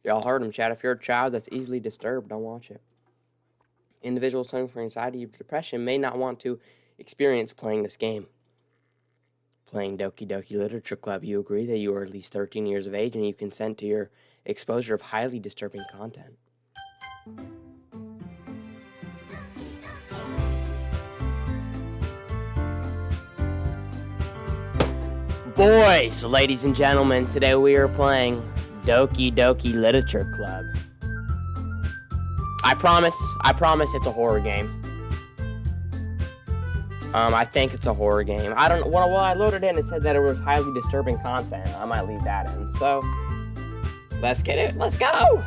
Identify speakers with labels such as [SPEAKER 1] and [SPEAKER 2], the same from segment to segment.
[SPEAKER 1] Y'all heard him, chat. If you're a child that's easily disturbed, don't watch it. Individuals suffering from anxiety or depression may not want to experience playing this game. Playing Doki Doki Literature Club, you agree that you are at least 13 years of age and you consent to your exposure of highly disturbing content. Boys, ladies and gentlemen, today we are playing Doki Doki Literature Club. I promise it's a horror game. I think it's a horror game. I don't know. Well, I loaded in, it said that it was highly disturbing content. I might leave that in. So, let's get it. Let's go!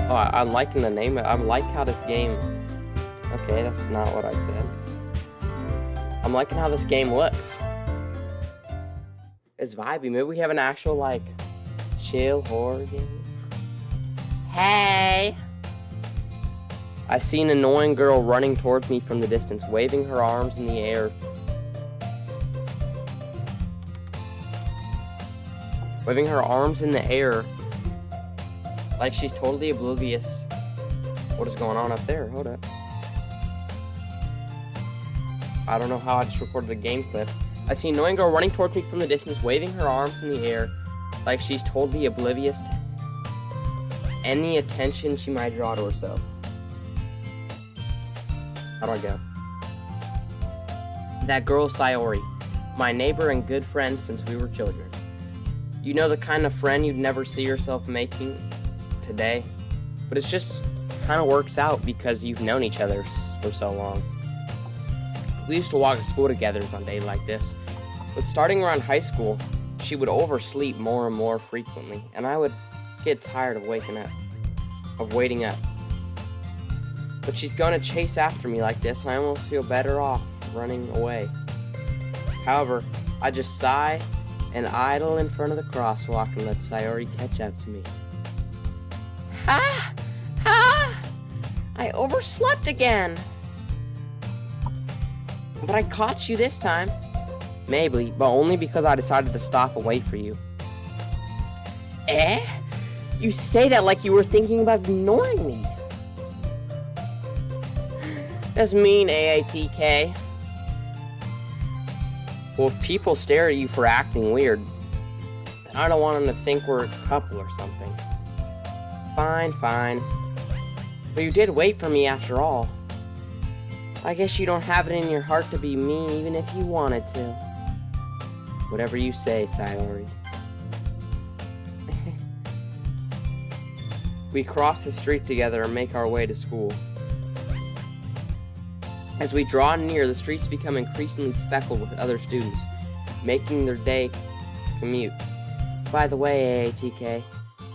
[SPEAKER 1] Oh, I'm liking the name. I like how this game... Okay, that's not what I said. I'm liking how this game looks. It's vibey. Maybe we have an actual, like, chill horror game. Hey! I see an annoying girl running towards me from the distance, waving her arms in the air. Waving her arms in the air. Like she's totally oblivious. What is going on up there? Hold up. I don't know how I just recorded a game clip. I see an annoying girl running towards me from the distance, waving her arms in the air, like she's totally oblivious to any attention she might draw to herself. How do I go? That girl's Sayori, my neighbor and good friend since we were children. You know, the kind of friend you'd never see yourself making today, but it just kind of works out because you've known each other for so long. We used to walk to school together on days like this, but starting around high school, she would oversleep more and more frequently, and I would get tired of waiting up. But she's gonna chase after me like this, and I almost feel better off running away. However, I just sigh and idle in front of the crosswalk and let Sayori catch up to me. Ha! Ha! I overslept again! But I caught you this time. Maybe, but only because I decided to stop and wait for you. Eh? You say that like you were thinking about ignoring me. That's mean, aAtk. Well, if people stare at you for acting weird, then I don't want them to think we're a couple or something. Fine. But you did wait for me after all. I guess you don't have it in your heart to be mean even if you wanted to. Whatever you say, Sayori. We cross the street together and make our way to school. As we draw near, the streets become increasingly speckled with other students, making their day commute. By the way, aAtk,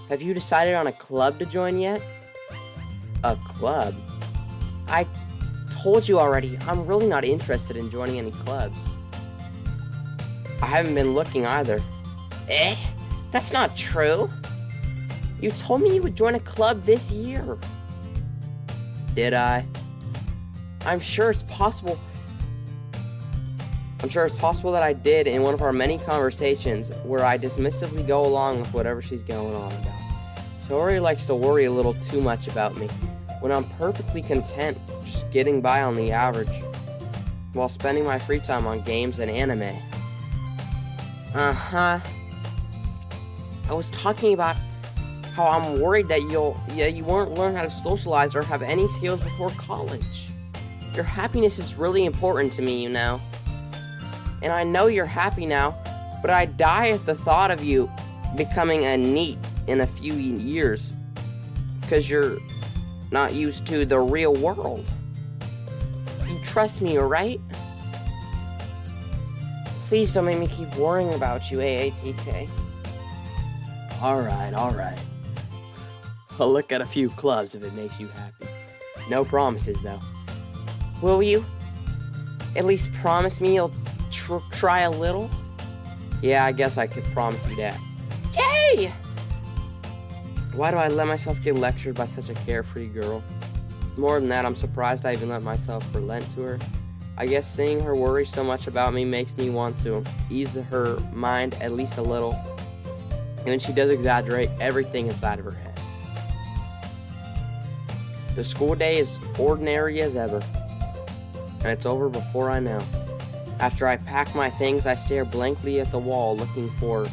[SPEAKER 1] have you decided on a club to join yet? A club? I told you already, I'm really not interested in joining any clubs. I haven't been looking either. Eh? That's not true. You told me you would join a club this year. Did I? I'm sure it's possible that I did in one of our many conversations where I dismissively go along with whatever she's going on about. Sayori likes to worry a little too much about me, when I'm perfectly content just getting by on the average, while spending my free time on games and anime. I was talking about how I'm worried that you won't learn how to socialize or have any skills before college. Your happiness is really important to me, you know. And I know you're happy now, but I die at the thought of you becoming a NEET in a few years, because you're not used to the real world. You trust me, right? Please don't make me keep worrying about you, aAtk. Alright. I'll look at a few clubs if it makes you happy. No promises, though. Will you at least promise me you'll try a little? Yeah, I guess I could promise you that. Yay! Why do I let myself get lectured by such a carefree girl? More than that, I'm surprised I even let myself relent to her. I guess seeing her worry so much about me makes me want to ease her mind at least a little. And when she does exaggerate everything inside of her head. The school day is ordinary as ever, and it's over before I know. After I pack my things, I stare blankly at the wall looking for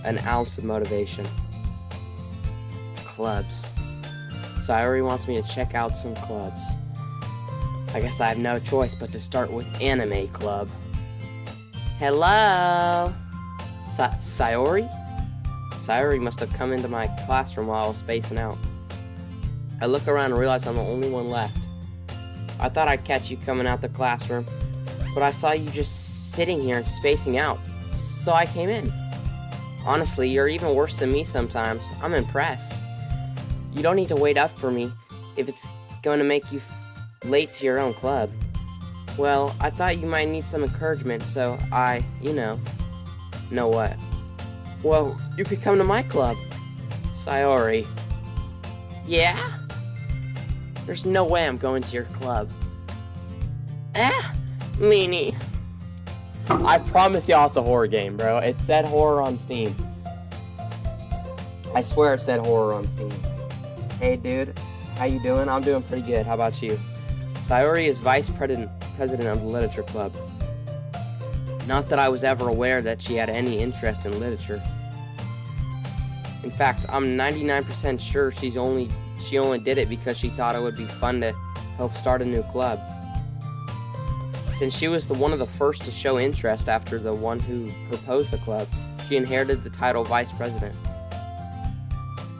[SPEAKER 1] an ounce of motivation. Clubs. Sayori wants me to check out some clubs. I guess I have no choice but to start with anime club. Hello? Sayori? Sayori must have come into my classroom while I was spacing out. I look around and realize I'm the only one left. I thought I'd catch you coming out the classroom, but I saw you just sitting here and spacing out, so I came in. Honestly, you're even worse than me sometimes. I'm impressed. You don't need to wait up for me if it's going to make you late to your own club. Well, I thought you might need some encouragement, so I, know what? Well, you could come to my club. Sayori. Yeah? There's no way I'm going to your club. Meanie. I promise y'all it's a horror game, bro. It said horror on Steam. I swear it said horror on Steam. Hey, dude. How you doing? I'm doing pretty good. How about you? Sayori is vice president of the literature club. Not that I was ever aware that she had any interest in literature. In fact, I'm 99% sure she only did it because she thought it would be fun to help start a new club. Since she was one of the first to show interest after the one who proposed the club, she inherited the title vice president.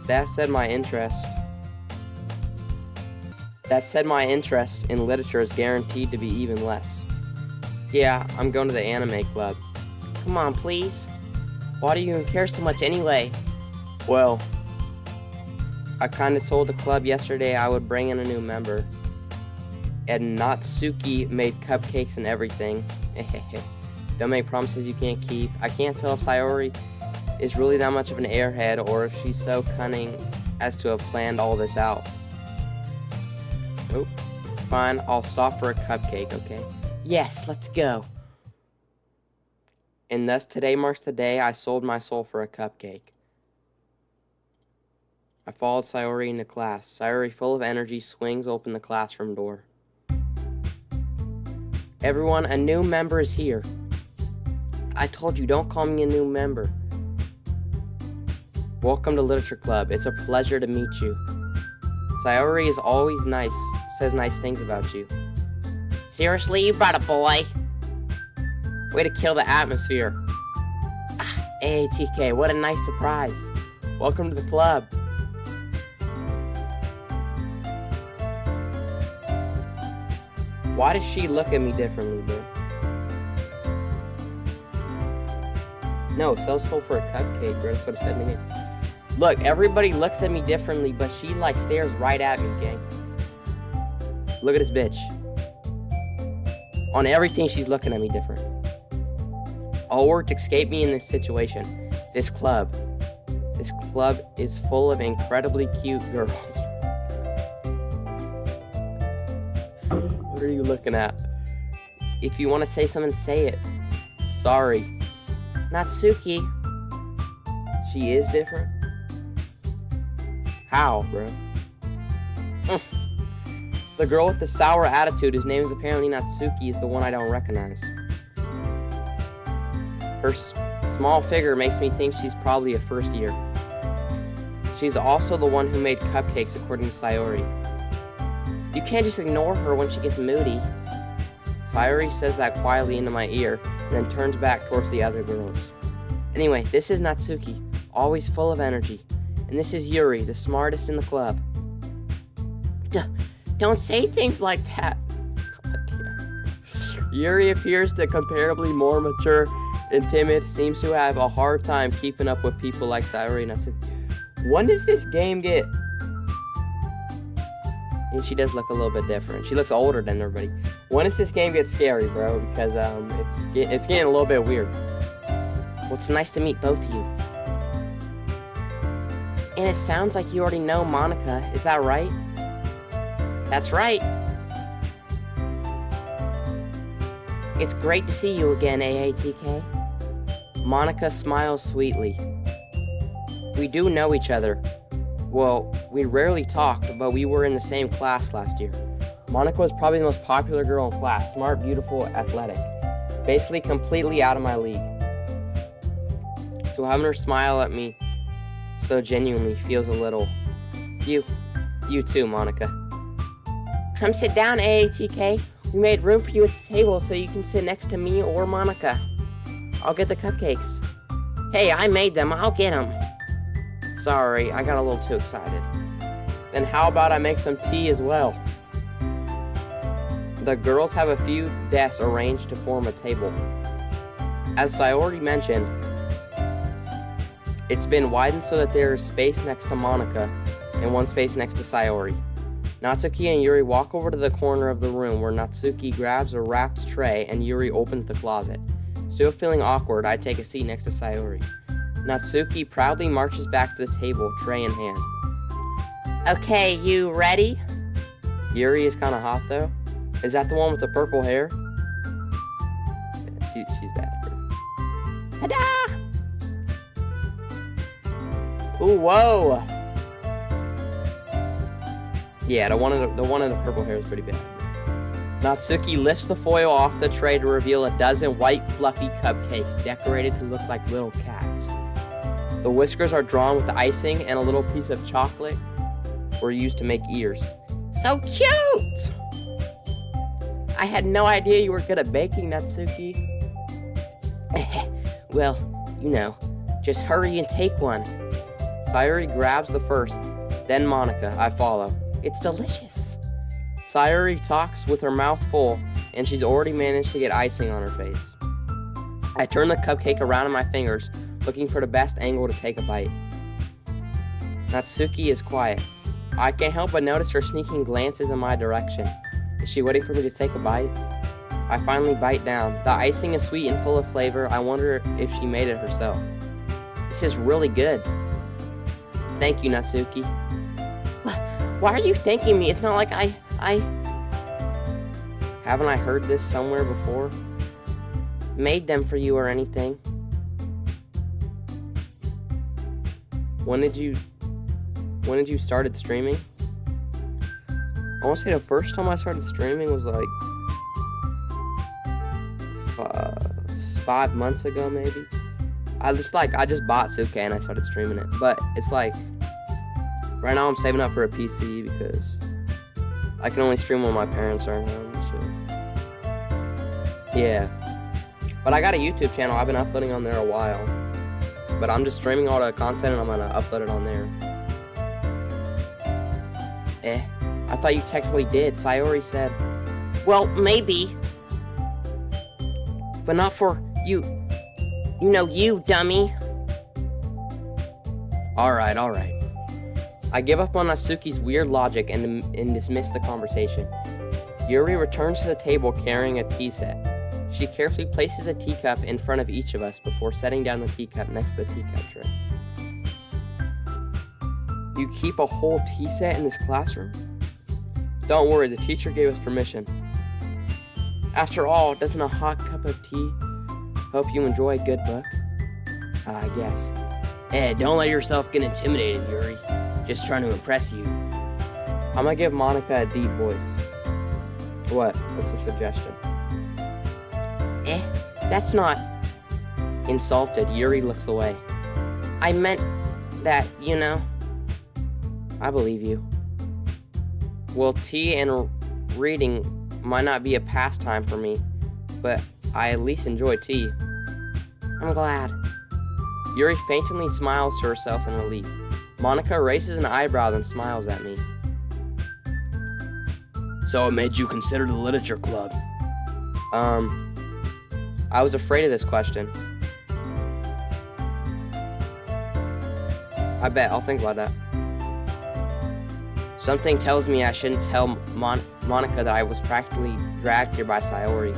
[SPEAKER 1] That said, my interest in literature is guaranteed to be even less. Yeah, I'm going to the anime club. Come on, please. Why do you even care so much anyway? Well, I kinda told the club yesterday I would bring in a new member. And Natsuki made cupcakes and everything. Don't make promises you can't keep. I can't tell if Sayori is really that much of an airhead or if she's so cunning as to have planned all this out. Oh, fine, I'll stop for a cupcake, okay? Yes, let's go. And thus today marks the day I sold my soul for a cupcake. I followed Sayori into class. Sayori, full of energy, swings open the classroom door. Everyone, a new member is here. I told you, don't call me a new member. Welcome to Literature Club. It's a pleasure to meet you. Sayori is always nice, says nice things about you. Seriously, you brought a boy? Way to kill the atmosphere. aAtk, what a nice surprise. Welcome to the club. Why does she look at me differently, bro? No, sell soul for a cupcake, bro. That's what it said in the game. Look, everybody looks at me differently, but she, stares right at me, gang. Look at this bitch. On everything, she's looking at me different. All work to escape me in this situation. This club. This club is full of incredibly cute girls. What are you looking at? If you want to say something, say it. Sorry. Natsuki. She is different? How, bro? The girl with the sour attitude, whose name is apparently Natsuki, is the one I don't recognize. Her small figure makes me think she's probably a first year. She's also the one who made cupcakes, according to Sayori. You can't just ignore her when she gets moody. Sayori says that quietly into my ear, and then turns back towards the other girls. Anyway, this is Natsuki, always full of energy. And this is Yuri, the smartest in the club. Don't say things like that. Yuri appears to comparably more mature and timid, seems to have a hard time keeping up with people like Sayori and Natsuki. When does this game get... And she does look a little bit different. She looks older than everybody. When does this game get scary, bro? Because it's getting a little bit weird. Well, it's nice to meet both of you. And it sounds like you already know Monica. Is that right? That's right. It's great to see you again, aAtk. Monica smiles sweetly. We do know each other. Well, we rarely talked, but we were in the same class last year. Monica was probably the most popular girl in class, smart, beautiful, athletic. Basically completely out of my league. So having her smile at me so genuinely feels a little... You too, Monica. Come sit down, aAtk. We made room for you at the table so you can sit next to me or Monica. I'll get the cupcakes. Hey, I made them. I'll get them. Sorry, I got a little too excited. Then how about I make some tea as well? The girls have a few desks arranged to form a table. As I already mentioned, it's been widened so that there is space next to Monica and one space next to Sayori. Natsuki and Yuri walk over to the corner of the room where Natsuki grabs a wrapped tray and Yuri opens the closet. Still feeling awkward, I take a seat next to Sayori. Natsuki proudly marches back to the table, tray in hand. Okay, you ready? Yuri is kind of hot though. Is that the one with the purple hair? Yeah, she's bad. Ta-da! Ooh, whoa! Yeah, the one in the purple hair is pretty bad. Natsuki lifts the foil off the tray to reveal a dozen white, fluffy cupcakes decorated to look like little cats. The whiskers are drawn with the icing, and a little piece of chocolate were used to make ears. So cute! I had no idea you were good at baking, Natsuki. Well, you know, just hurry and take one. Sayori grabs the first, then Monica. I follow. It's delicious. Sayori talks with her mouth full, and she's already managed to get icing on her face. I turn the cupcake around in my fingers, looking for the best angle to take a bite. Natsuki is quiet. I can't help but notice her sneaking glances in my direction. Is she waiting for me to take a bite? I finally bite down. The icing is sweet and full of flavor. I wonder if she made it herself. This is really good. Thank you, Natsuki. Why are you thanking me? It's not like I... Haven't I heard this somewhere before? Made them for you or anything. When did you started streaming? I want to say the first time I started streaming was like 5 months ago, maybe. I just bought Suke and I started streaming it. But it's like right now I'm saving up for a PC because I can only stream when my parents are home and shit. Yeah. But I got a YouTube channel. I've been uploading on there a while. But I'm just streaming all the content and I'm gonna upload it on there. I thought you technically did. Sayori said. Well, maybe. But not for you. You know you, dummy. Alright. I give up on Natsuki's weird logic and dismiss the conversation. Yuri returns to the table carrying a tea set. She carefully places a teacup in front of each of us before setting down the teacup next to the teacup tray. You keep a whole tea set in this classroom? Don't worry, the teacher gave us permission. After all, doesn't a hot cup of tea help you enjoy a good book? I guess. Don't let yourself get intimidated, Yuri. Just trying to impress you. I'm gonna give Monica a deep voice. What? What's the suggestion? That's not... Insulted, Yuri looks away. I meant that, you know. I believe you. Well, tea and reading might not be a pastime for me, but I at least enjoy tea. I'm glad. Yuri faintly smiles to herself in relief. Monica raises an eyebrow then smiles at me. So it made you consider the literature club? I was afraid of this question. I bet, I'll think about that. Something tells me I shouldn't tell Monica that I was practically dragged here by Sayori.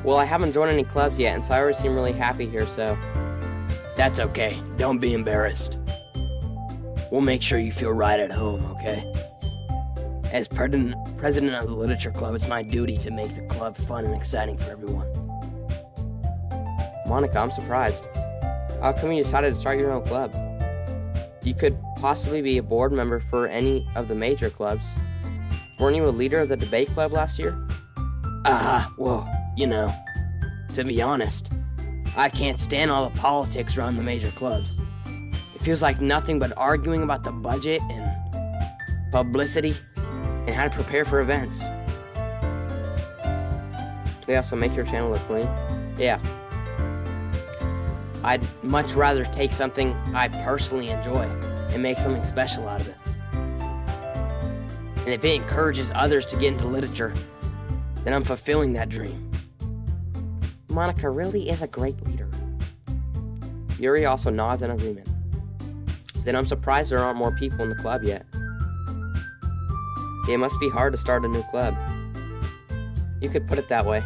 [SPEAKER 1] Well, I haven't joined any clubs yet, and Sayori seemed really happy here, so... That's okay. Don't be embarrassed. We'll make sure you feel right at home, okay? As President president of the literature club, it's my duty to make the club fun and exciting for everyone. Monica, I'm surprised. How come you decided to start your own club? You could possibly be a board member for any of the major clubs. Weren't you a leader of the debate club last year? Well, you know, to be honest, I can't stand all the politics around the major clubs. It feels like nothing but arguing about the budget and publicity and how to prepare for events. Do they also make your channel look clean? Yeah. I'd much rather take something I personally enjoy and make something special out of it. And if it encourages others to get into literature, then I'm fulfilling that dream. Monica really is a great leader. Yuri also nods in agreement. Then I'm surprised there aren't more people in the club yet. It must be hard to start a new club. You could put it that way.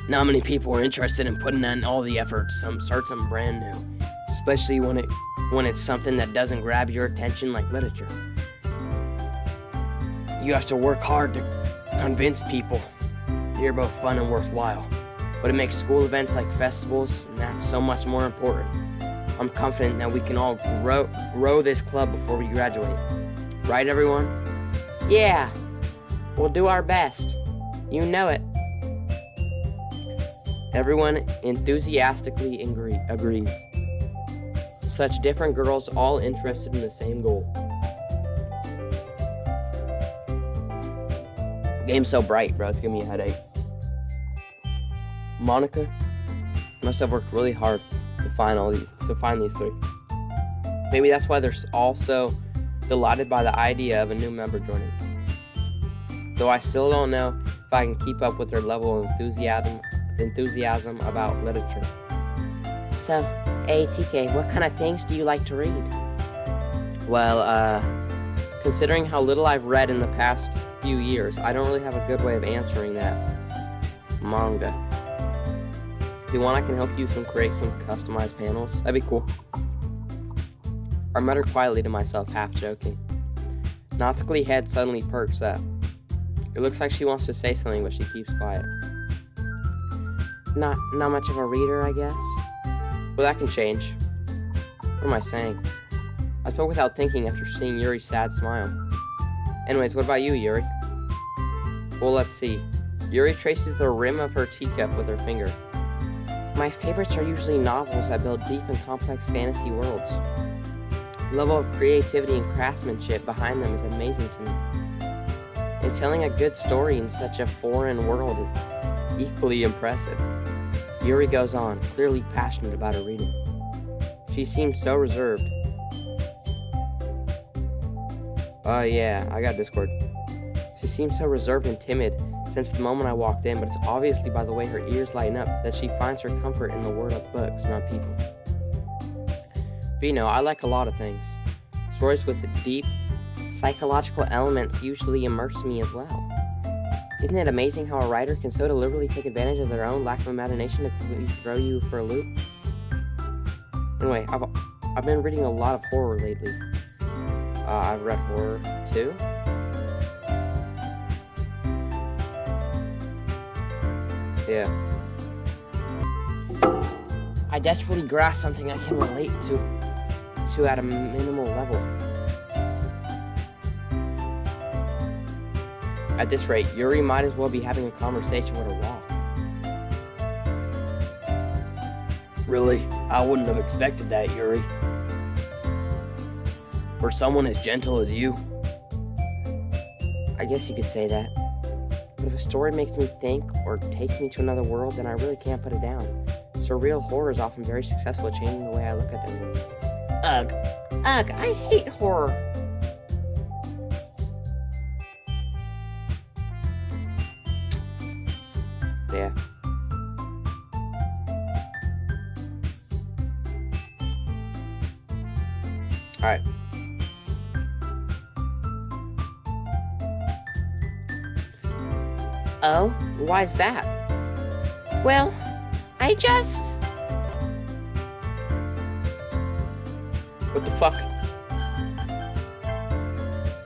[SPEAKER 1] Not many people are interested in putting in all the effort to start something brand new, especially when it's something that doesn't grab your attention like literature. You have to work hard to convince people you're both fun and worthwhile, but it makes school events like festivals, and that's so much more important. I'm confident that we can all grow this club before we graduate. Right, everyone? Yeah, we'll do our best. You know it. Everyone enthusiastically agrees. Such different girls, all interested in the same goal. Game's so bright, bro. It's giving me a headache. Monica must have worked really hard to find these three. Maybe that's why they're all so delighted by the idea of a new member joining. Though I still don't know if I can keep up with their level of enthusiasm about literature. So, aAtk, what kind of things do you like to read? Well, considering how little I've read in the past few years, I don't really have a good way of answering that. Manga. If you want, I can help you create some customized panels. That'd be cool. I muttered quietly to myself, half joking. Nauticaly's head suddenly perks up. It looks like she wants to say something, but she keeps quiet. Not much of a reader, I guess. Well, that can change. What am I saying? I spoke without thinking after seeing Yuri's sad smile. Anyways, what about you, Yuri? Well, let's see. Yuri traces the rim of her teacup with her finger. My favorites are usually novels that build deep and complex fantasy worlds. The level of creativity and craftsmanship behind them is amazing to me. And telling a good story in such a foreign world is equally impressive. Yuri goes on, clearly passionate about her reading. She seems so reserved. Oh yeah, I got Discord. She seems so reserved and timid since the moment I walked in, but it's obviously by the way her ears lighten up that she finds her comfort in the world of books, not people. But you know, I like a lot of things. Stories with deep psychological elements usually immerse me as well. Isn't it amazing how a writer can so deliberately take advantage of their own lack of imagination to completely throw you for a loop? Anyway, I've been reading a lot of horror lately. I've read horror too. Yeah. I desperately grasp something I can relate to at a minimal level. At this rate, Yuri might as well be having a conversation with a rock. Really? I wouldn't have expected that, Yuri. For someone as gentle as you. I guess you could say that. But if a story makes me think or takes me to another world, then I really can't put it down. Surreal horror is often very successful at changing the way I look at them. Ugh, I hate horror. Yeah. Alright. Oh, why's that? Well, I just... What the fuck?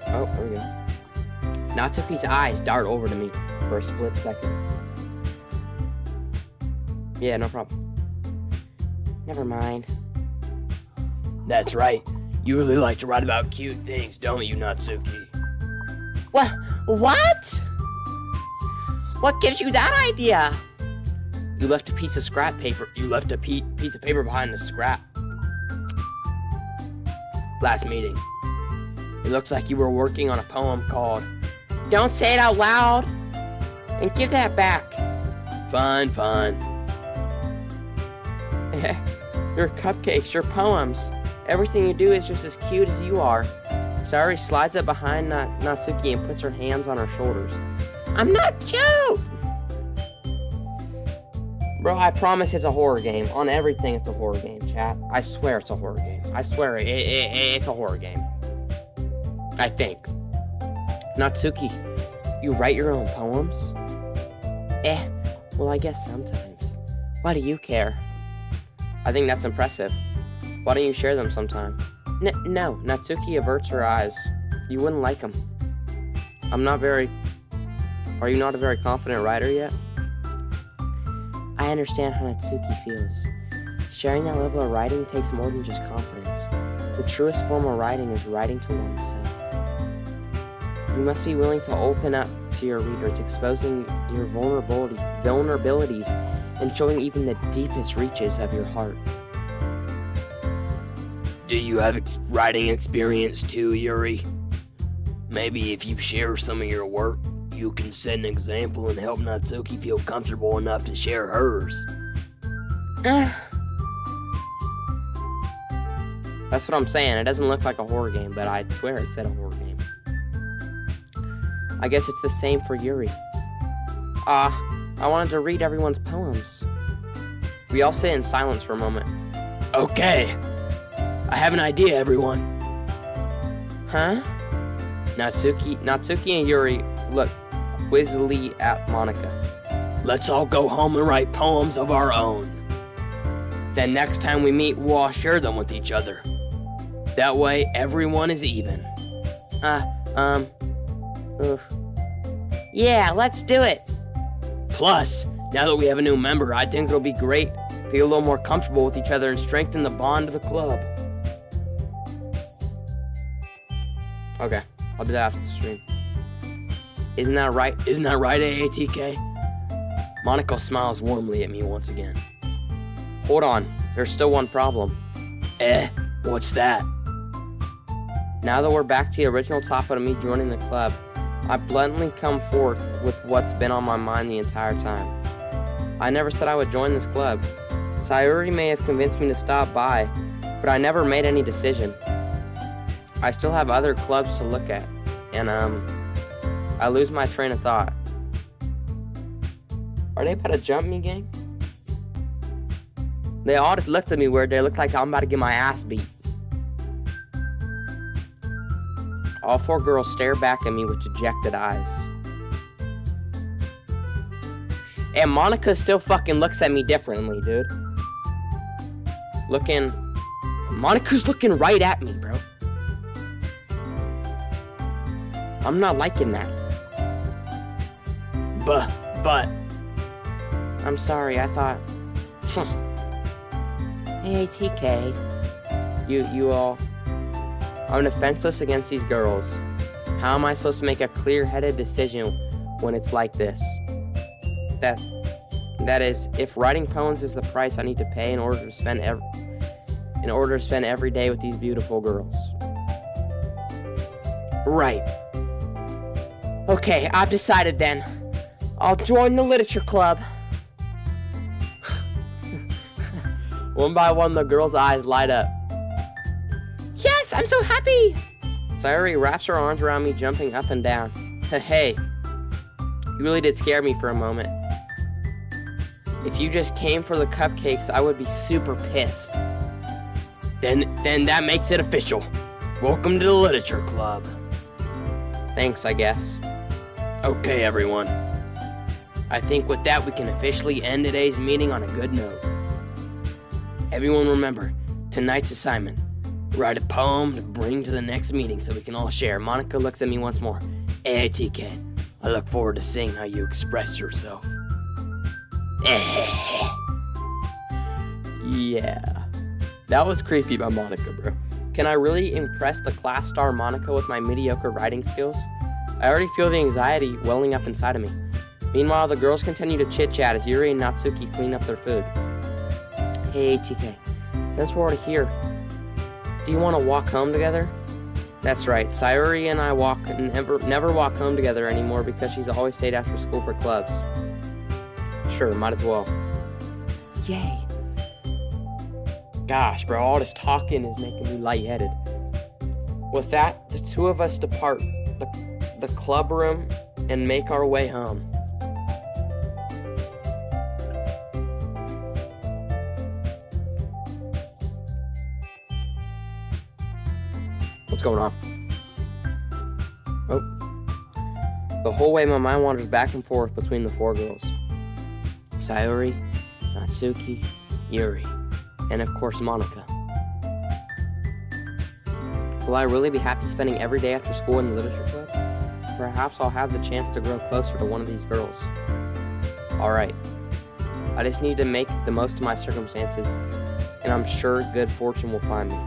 [SPEAKER 1] Oh, there we go. Natsuki's eyes dart over to me for a split second. Yeah, no problem. Never mind. That's right. You really like to write about cute things, don't you, Natsuki? What? What gives you that idea? You left a piece of scrap paper. You left a piece of paper behind the scrap. Last meeting. It looks like you were working on a poem called Don't Say It Out Loud and Give That Back. Fine. Your cupcakes, your poems. Everything you do is just as cute as you are. Sayuri slides up behind Natsuki and puts her hands on her shoulders. I'm not cute! Bro, I promise it's a horror game. On everything, it's a horror game, chat. I swear it's a horror game. I swear it's a horror game. I think. Natsuki, you write your own poems? Well, I guess sometimes. Why do you care? I think that's impressive. Why don't you share them sometime? No, Natsuki averts her eyes. You wouldn't like them. Are you not a very confident writer yet? I understand how Natsuki feels. Sharing that level of writing takes more than just confidence. The truest form of writing is writing to oneself. You must be willing to open up to your readers, exposing your vulnerabilities, and showing even the deepest reaches of your heart. Do you have writing experience too, Yuri? Maybe if you share some of your work, you can set an example and help Natsuki feel comfortable enough to share hers. That's what I'm saying. It doesn't look like a horror game, but I swear it said a horror game. I guess it's the same for Yuri. I wanted to read everyone's poems. We all sit in silence for a moment. Okay. I have an idea, everyone. Huh? Natsuki and Yuri look quizzically at Monika. Let's all go home and write poems of our own. Then next time we meet, we'll all share them with each other. That way, everyone is even. Yeah, let's do it. Plus, now that we have a new member, I think it'll be great to get a little more comfortable with each other and strengthen the bond of the club. Okay, I'll do that after the stream. Isn't that right, aAtk? Monika smiles warmly at me once again. Hold on, there's still one problem. What's that? Now that we're back to the original topic of me joining the club, I bluntly come forth with what's been on my mind the entire time. I never said I would join this club. Sayuri may have convinced me to stop by, but I never made any decision. I still have other clubs to look at, and I lose my train of thought. Are they about to jump me, gang? They all just looked at me weird. They look like I'm about to get my ass beat. All four girls stare back at me with dejected eyes. And Monika still fucking looks at me differently, dude. Monika's looking right at me, bro. I'm not liking that. But. I'm sorry, I thought. Hey, TK. You all. I'm defenseless against these girls. How am I supposed to make a clear-headed decision when it's like this? That is, if writing poems is the price I need to pay in order to spend every day with these beautiful girls. Right. Okay, I've decided then. I'll join the literature club. One by one, the girls' eyes light up. Yes, I'm so happy! Sayuri wraps her arms around me, jumping up and down. Hey, you really did scare me for a moment. If you just came for the cupcakes, I would be super pissed. Then that makes it official. Welcome to the literature club. Thanks, I guess. Okay, everyone. I think with that, we can officially end today's meeting on a good note. Everyone remember, tonight's assignment. Write a poem to bring to the next meeting so we can all share. Monika looks at me once more. aAtk, I look forward to seeing how you express yourself. Yeah. That was creepy by Monica, bro. Can I really impress the class star Monica with my mediocre writing skills? I already feel the anxiety welling up inside of me. Meanwhile, the girls continue to chit-chat as Yuri and Natsuki clean up their food. Hey, aAtk, since we're already here, do you want to walk home together? That's right, Sayuri and I never walk home together anymore because she's always stayed after school for clubs. Sure, might as well. Yay. Gosh, bro, all this talking is making me lightheaded. With that, the two of us depart the club room and make our way home. What's going on? Oh. The whole way my mind wanders back and forth between the four girls. Sayuri, Natsuki, Yuri, and of course Monica. Will I really be happy spending every day after school in the literature club? Perhaps I'll have the chance to grow closer to one of these girls. Alright. I just need to make the most of my circumstances, and I'm sure good fortune will find me.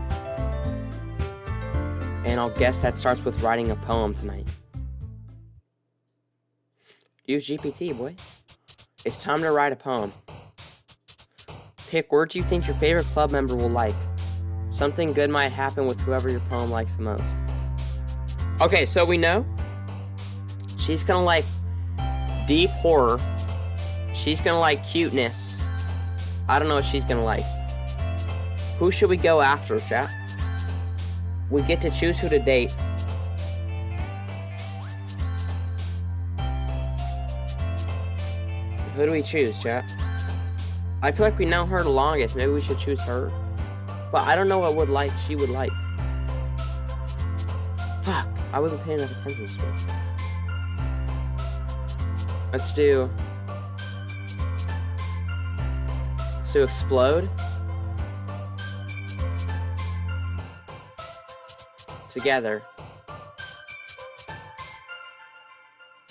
[SPEAKER 1] And I'll guess that starts with writing a poem tonight. Use GPT, boy. It's time to write a poem. Pick words you think your favorite club member will like. Something good might happen with whoever your poem likes the most. Okay, so we know she's gonna like deep horror. She's gonna like cuteness. I don't know what she's gonna like. Who should we go after, chat? We get to choose who to date. Who do we choose, chat? I feel like we know her the longest. Maybe we should choose her. But I don't know what she would like. Fuck, I wasn't paying enough attention to it. Let's do explode. Together.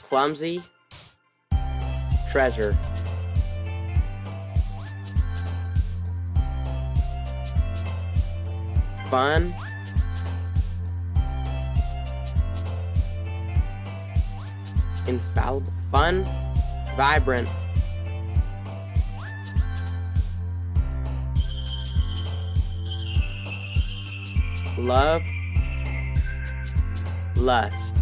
[SPEAKER 1] Clumsy. Treasure. Fun. Infallible. Fun. Vibrant. Love. Lust.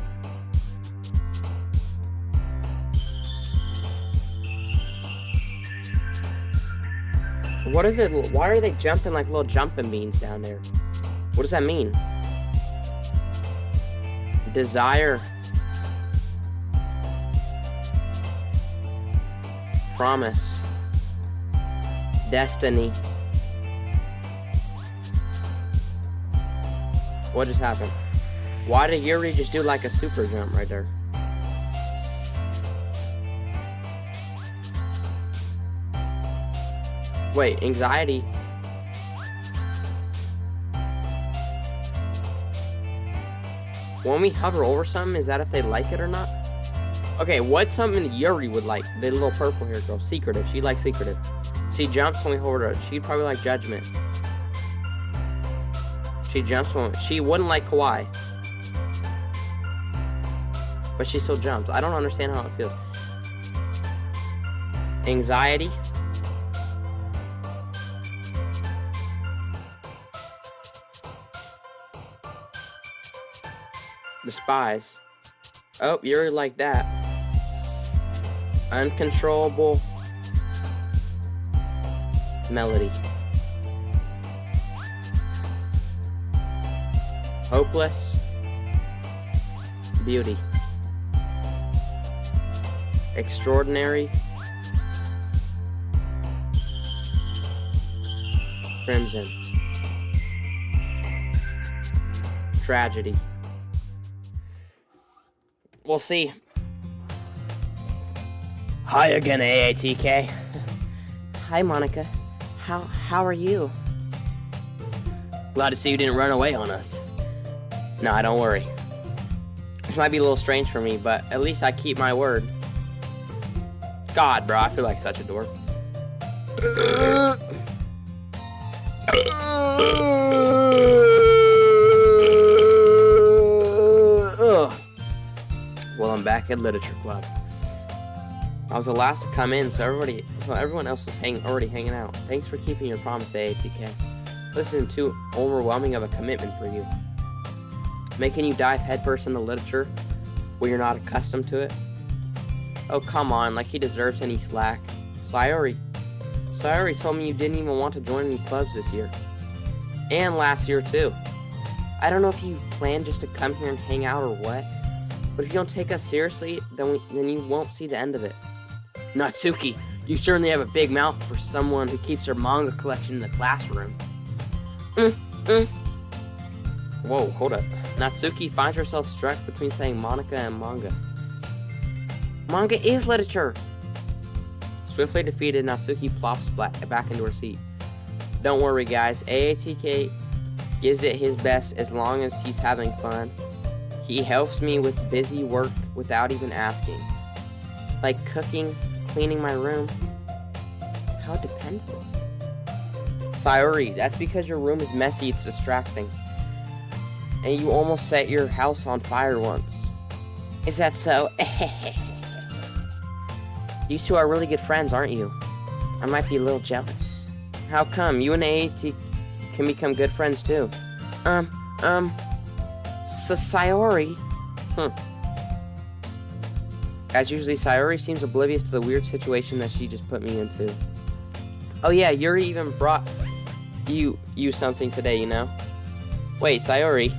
[SPEAKER 1] What is it? Why are they jumping like little jumping beans down there? What does that mean? Desire. Promise. Destiny. What just happened? Why did Yuri just do like a super jump right there? Wait, anxiety. When we hover over something, is that if they like it or not? Okay, what's something Yuri would like? The little purple hair girl. Secretive. She likes secretive. She jumps when we hold her. She'd probably like judgment. She jumps when... She wouldn't like kawaii. But she still jumps. I don't understand how it feels. Anxiety. Despise. Oh, you're like that. Uncontrollable. Melody. Hopeless. Beauty. Extraordinary. Crimson. Tragedy. We'll see. Hi again, aAtk. Hi, Monica. How are you? Glad to see you didn't run away on us. Nah, don't worry. This might be a little strange for me, but at least I keep my word. God, bro, I feel like such a dork. Well, I'm back at Literature Club. I was the last to come in, so everyone else was already hanging out. Thanks for keeping your promise, aAtk. This isn't too overwhelming of a commitment for you. Making you dive headfirst into literature when you're not accustomed to it? Oh, come on, like he deserves any slack. Sayori told me you didn't even want to join any clubs this year. And last year, too. I don't know if you plan just to come here and hang out or what, but if you don't take us seriously, then you won't see the end of it. Natsuki, you certainly have a big mouth for someone who keeps her manga collection in the classroom. Whoa, hold up. Natsuki finds herself struck between saying Monica and manga. Manga is literature! Swiftly defeated, Natsuki plops back into her seat. Don't worry, guys. aAtk gives it his best as long as he's having fun. He helps me with busy work without even asking. Like cooking, cleaning my room. How dependable. Sayori, that's because your room is messy, it's distracting. And you almost set your house on fire once. Is that so? You two are really good friends, aren't you? I might be a little jealous. How come? You and aAtk can become good friends too. Sayori? As usually, Sayori seems oblivious to the weird situation that she just put me into. Oh yeah, Yuri even brought you something today, you know? Wait, Sayori?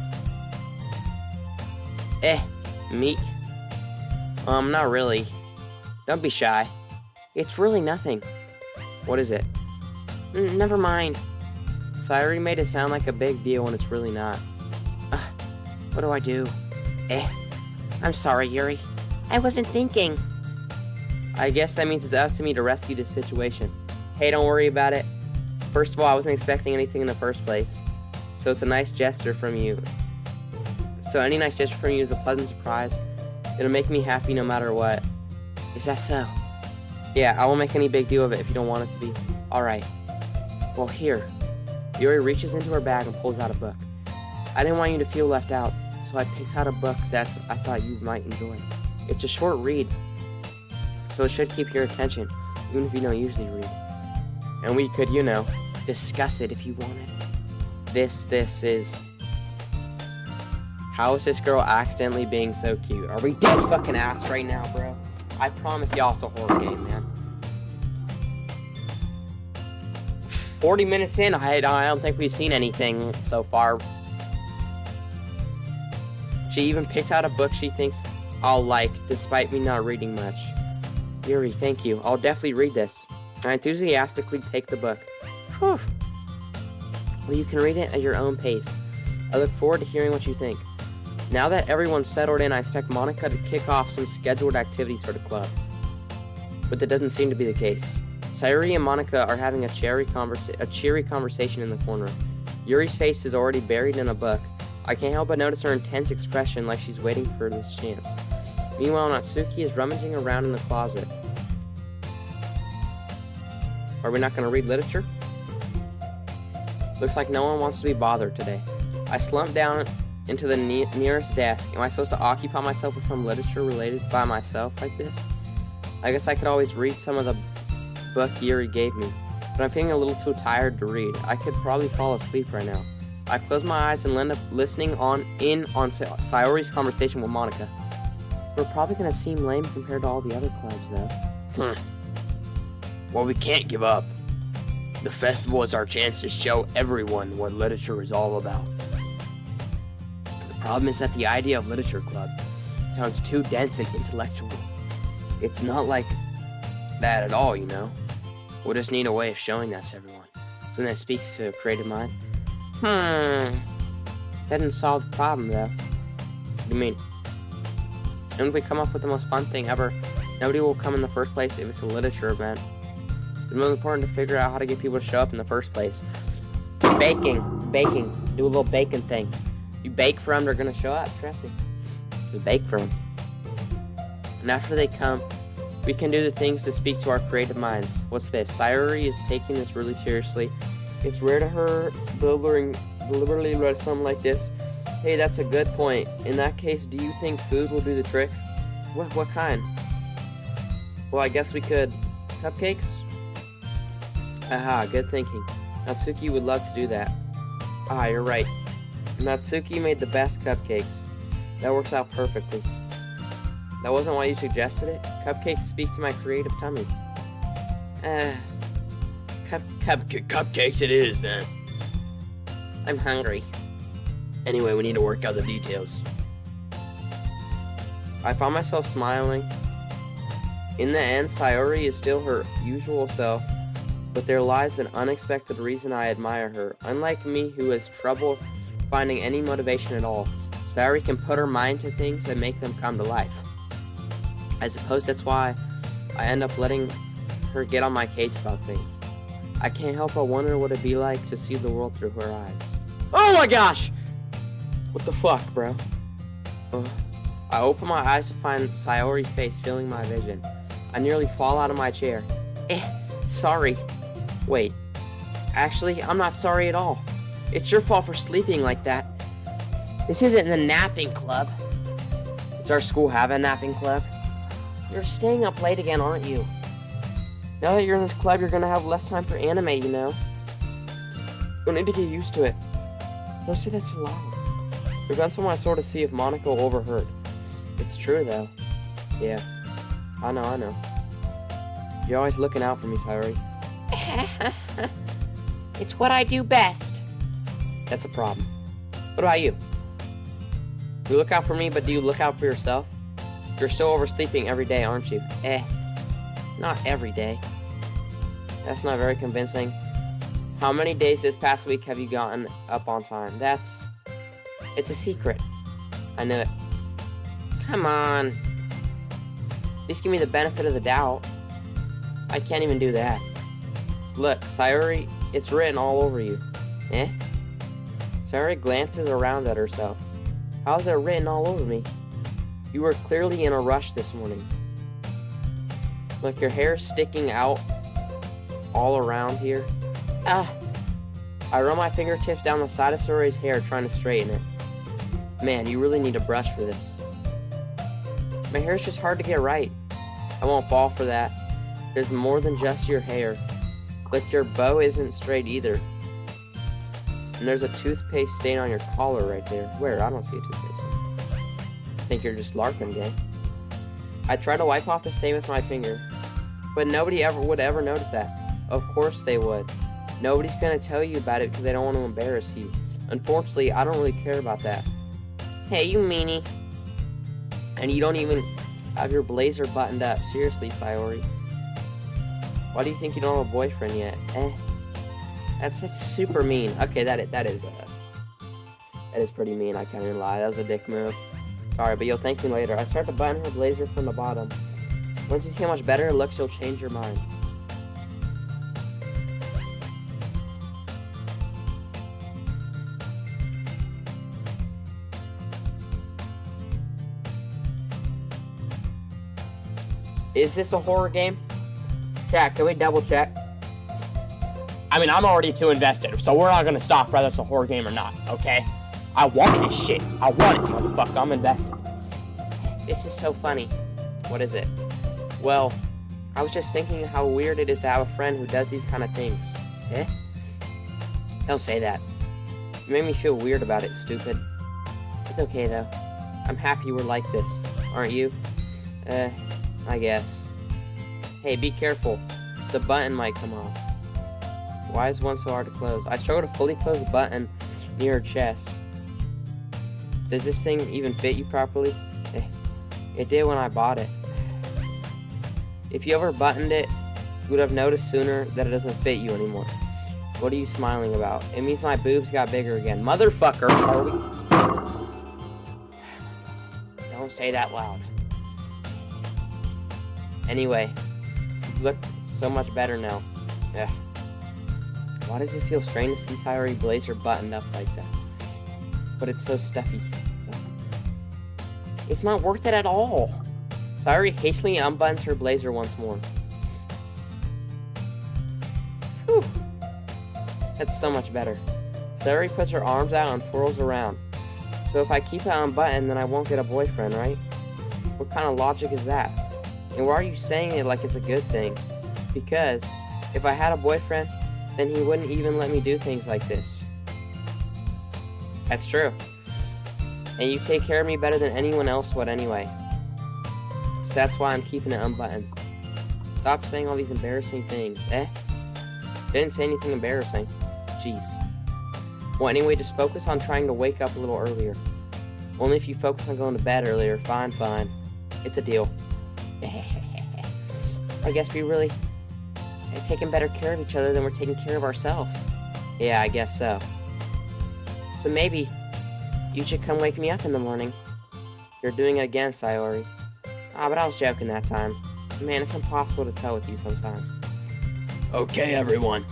[SPEAKER 1] Me? Not really. Don't be shy. It's really nothing. What is it? Never mind. Sayori made it sound like a big deal when it's really not. What do I do? I'm sorry, Yuri. I wasn't thinking. I guess that means it's up to me to rescue this situation. Hey, don't worry about it. First of all, I wasn't expecting anything in the first place. So it's a nice gesture from you. So any nice gesture from you is a pleasant surprise. It'll make me happy no matter what. Is that so? Yeah, I won't make any big deal of it if you don't want it to be. Alright. Well, here. Yuri reaches into her bag and pulls out a book. I didn't want you to feel left out, so I picked out a book I thought you might enjoy. It's a short read, so it should keep your attention, even if you don't usually read. And we could, discuss it if you wanted. This is... How is this girl accidentally being so cute? Are we dead fucking ass right now, bro? I promise y'all it's a horror game, man. 40 minutes in, I don't think we've seen anything so far. She even picked out a book she thinks I'll like, despite me not reading much. Yuri, thank you. I'll definitely read this. I enthusiastically take the book. Whew. Well, you can read it at your own pace. I look forward to hearing what you think. Now that everyone's settled in, I expect Monica to kick off some scheduled activities for the club. But that doesn't seem to be the case. Sayori and Monica are having a cheery conversation in the corner. Yuri's face is already buried in a book. I can't help but notice her intense expression like she's waiting for this chance. Meanwhile, Natsuki is rummaging around in the closet. Are we not going to read literature? Looks like no one wants to be bothered today. I slump down into the nearest desk. Am I supposed to occupy myself with some literature related by myself like this? I guess I could always read some of the book Yuri gave me, but I'm feeling a little too tired to read. I could probably fall asleep right now. I close my eyes and end up listening in on Sayori's conversation with Monica. We're probably going to seem lame compared to all the other clubs, though. Well, we can't give up. The festival is our chance to show everyone what literature is all about. The problem is that the idea of literature club sounds too dense and intellectual. It's not like that at all, We'll just need a way of showing that to everyone. Something that speaks to a creative mind. That didn't solve the problem, though. What do you mean? And if we come up with the most fun thing ever, nobody will come in the first place if it's a literature event. It's most important to figure out how to get people to show up in the first place. Baking. Do a little baking thing. You bake for them, they're gonna show up, trust me. Just bake for them. And after they come, we can do the things to speak to our creative minds. What's this? Sayori is taking this really seriously. It's rare to her deliberately write something like this. Hey, that's a good point. In that case, do you think food will do the trick? What kind? Well, I guess we could... Cupcakes? Aha, good thinking. Natsuki would love to do that. Ah, you're right. Natsuki made the best cupcakes. That works out perfectly. That wasn't why you suggested it? Cupcakes speak to my creative tummy. Cupcakes it is, then. I'm hungry. Anyway, we need to work out the details. I found myself smiling. In the end, Sayori is still her usual self, but there lies an unexpected reason I admire her. Unlike me, who has trouble finding any motivation at all, Sayori can put her mind to things and make them come to life. I suppose that's why I end up letting her get on my case about things. I can't help but wonder what it'd be like to see the world through her eyes. Oh my gosh! What the fuck, bro? I open my eyes to find Sayori's face filling my vision. I nearly fall out of my chair. Sorry. Wait. Actually, I'm not sorry at all. It's your fault for sleeping like that. This isn't the napping club. Does our school have a napping club? You're staying up late again, aren't you? Now that you're in this club, you're gonna have less time for anime, you know? You'll need to get used to it. Don't say that so loud. We've done so I sort of see if Monaco overheard. It's true, though. Yeah. I know. You're always looking out for me, Sayori. It's what I do best. That's a problem. What about you? You look out for me, but do you look out for yourself? You're still oversleeping every day, aren't you? Not every day. That's not very convincing. How many days this past week have you gotten up on time? It's a secret. I knew it. Come on. At least give me the benefit of the doubt. I can't even do that. Look, Sayori, it's written all over you. Sayori glances around at herself. How is it written all over me? You were clearly in a rush this morning. Look, your hair's sticking out all around here. I run my fingertips down the side of Sayori's hair trying to straighten it. Man, you really need a brush for this. My hair's just hard to get right. I won't fall for that. There's more than just your hair. Like your bow isn't straight either. And there's a toothpaste stain on your collar right there. Where? I don't see a toothpaste stain. I think you're just LARPing, gang. I try to wipe off the stain with my finger, but nobody would ever notice that. Of course they would. Nobody's gonna tell you about it because they don't want to embarrass you. Unfortunately, I don't really care about that. Hey, you meanie. And you don't even have your blazer buttoned up. Seriously, Sayori. Why do you think you don't have a boyfriend yet? That's super mean. Okay, that is pretty mean. I can't even lie. That was a dick move. Sorry, but you'll thank me later. I start to button her blazer from the bottom. Once you see how much better it looks, you'll change your mind. Is this a horror game? Chat, can we double check? I mean, I'm already too invested, so we're not gonna stop whether it's a horror game or not, okay? I want this shit. I want it, motherfucker. I'm invested. This is so funny. What is it? Well, I was just thinking how weird it is to have a friend who does these kind of things. Don't say that. You made me feel weird about it, stupid. It's okay, though. I'm happy we're like this, aren't you? I guess. Hey, be careful. The button might come off. Why is one so hard to close? I struggle to fully close the button near her chest. Does this thing even fit you properly? It did when I bought it. If you ever buttoned it, you would have noticed sooner that it doesn't fit you anymore. What are you smiling about? It means my boobs got bigger again. Motherfucker, are we? Don't say that loud. Anyway, you look so much better now. Why does it feel strange to see Sayori blazer buttoned up like that? But it's so stuffy. It's not worth it at all. Sayori hastily unbuttons her blazer once more. Whew. That's so much better. Sayori puts her arms out and twirls around. So if I keep it unbuttoned, then I won't get a boyfriend, right? What kind of logic is that? And why are you saying it like it's a good thing? Because if I had a boyfriend, then he wouldn't even let me do things like this. That's true. And you take care of me better than anyone else would anyway. So that's why I'm keeping it unbuttoned. Stop saying all these embarrassing things, eh? Didn't say anything embarrassing. Jeez. Well, anyway, just focus on trying to wake up a little earlier. Only if you focus on going to bed earlier. Fine, fine. It's a deal. I guess we really are taking better care of each other than we're taking care of ourselves. Yeah, I guess so. So maybe you should come wake me up in the morning. You're doing it again, Sayori. Ah, but I was joking that time. Man, it's impossible to tell with you sometimes. Okay, everyone.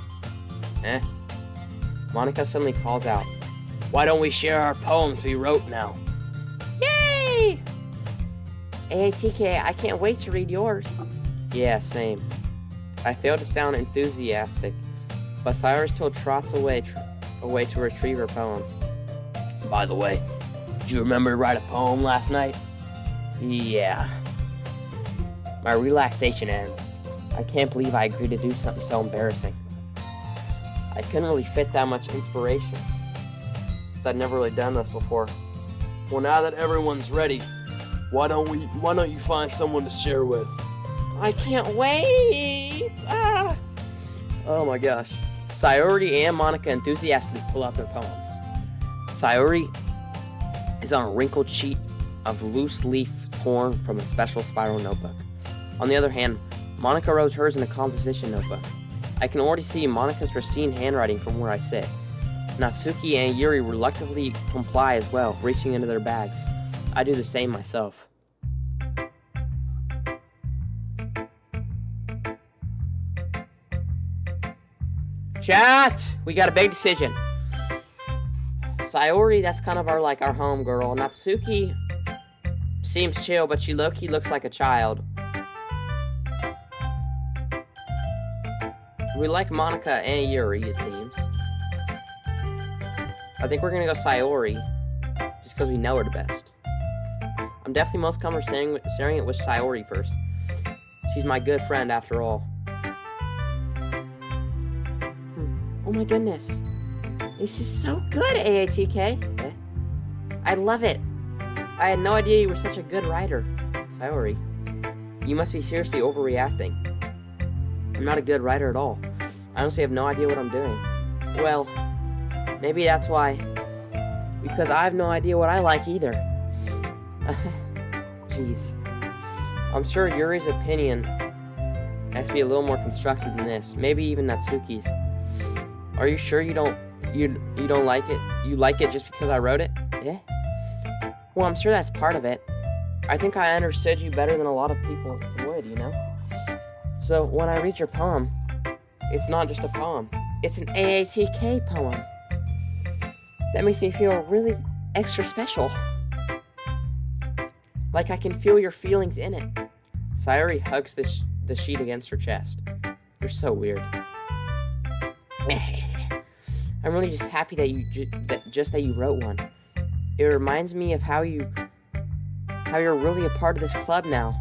[SPEAKER 1] Monica suddenly calls out, "Why don't we share our poems we wrote now?" Yay! aAtk, I can't wait to read yours. Yeah, same. I failed to sound enthusiastic, but Sayori still trots away to retrieve her poem. By the way, did you remember to write a poem last night? Yeah. My relaxation ends. I can't believe I agreed to do something so embarrassing. I couldn't really fit that much inspiration, since I'd never really done this before. Well, now that everyone's ready, why don't you find someone to share with? I can't wait! Ah! Oh my gosh. Sayori and Monica enthusiastically pull out their poems. Sayori is on a wrinkled sheet of loose leaf torn from a special spiral notebook. On the other hand, Monica wrote hers in a composition notebook. I can already see Monica's pristine handwriting from where I sit. Natsuki and Yuri reluctantly comply as well, reaching into their bags. I do the same myself. Chat! We got a big decision. Sayori, that's kind of our home girl. Natsuki seems chill, but she low-key looks like a child. We like Monica and Yuri, it seems. I think we're gonna go Sayori, just because we know her the best. I'm definitely most comfortable sharing it with Sayori first. She's my good friend after all. Oh my goodness. This is so good, aAtk. I love it. I had no idea you were such a good writer. Sayori, you must be seriously overreacting. I'm not a good writer at all. I honestly have no idea what I'm doing. Well, maybe that's why. Because I have no idea what I like either. Jeez. I'm sure Yuri's opinion has to be a little more constructive than this. Maybe even Natsuki's. Are you sure you don't like it? You like it just because I wrote it? Yeah? Well, I'm sure that's part of it. I think I understood you better than a lot of people would, you know? So, when I read your poem, it's not just a poem. It's an aAtk poem. That makes me feel really extra special. Like I can feel your feelings in it. Sayori hugs the sheet against her chest. You're so weird. I'm really just happy that you wrote one. It reminds me of how you're really a part of this club now.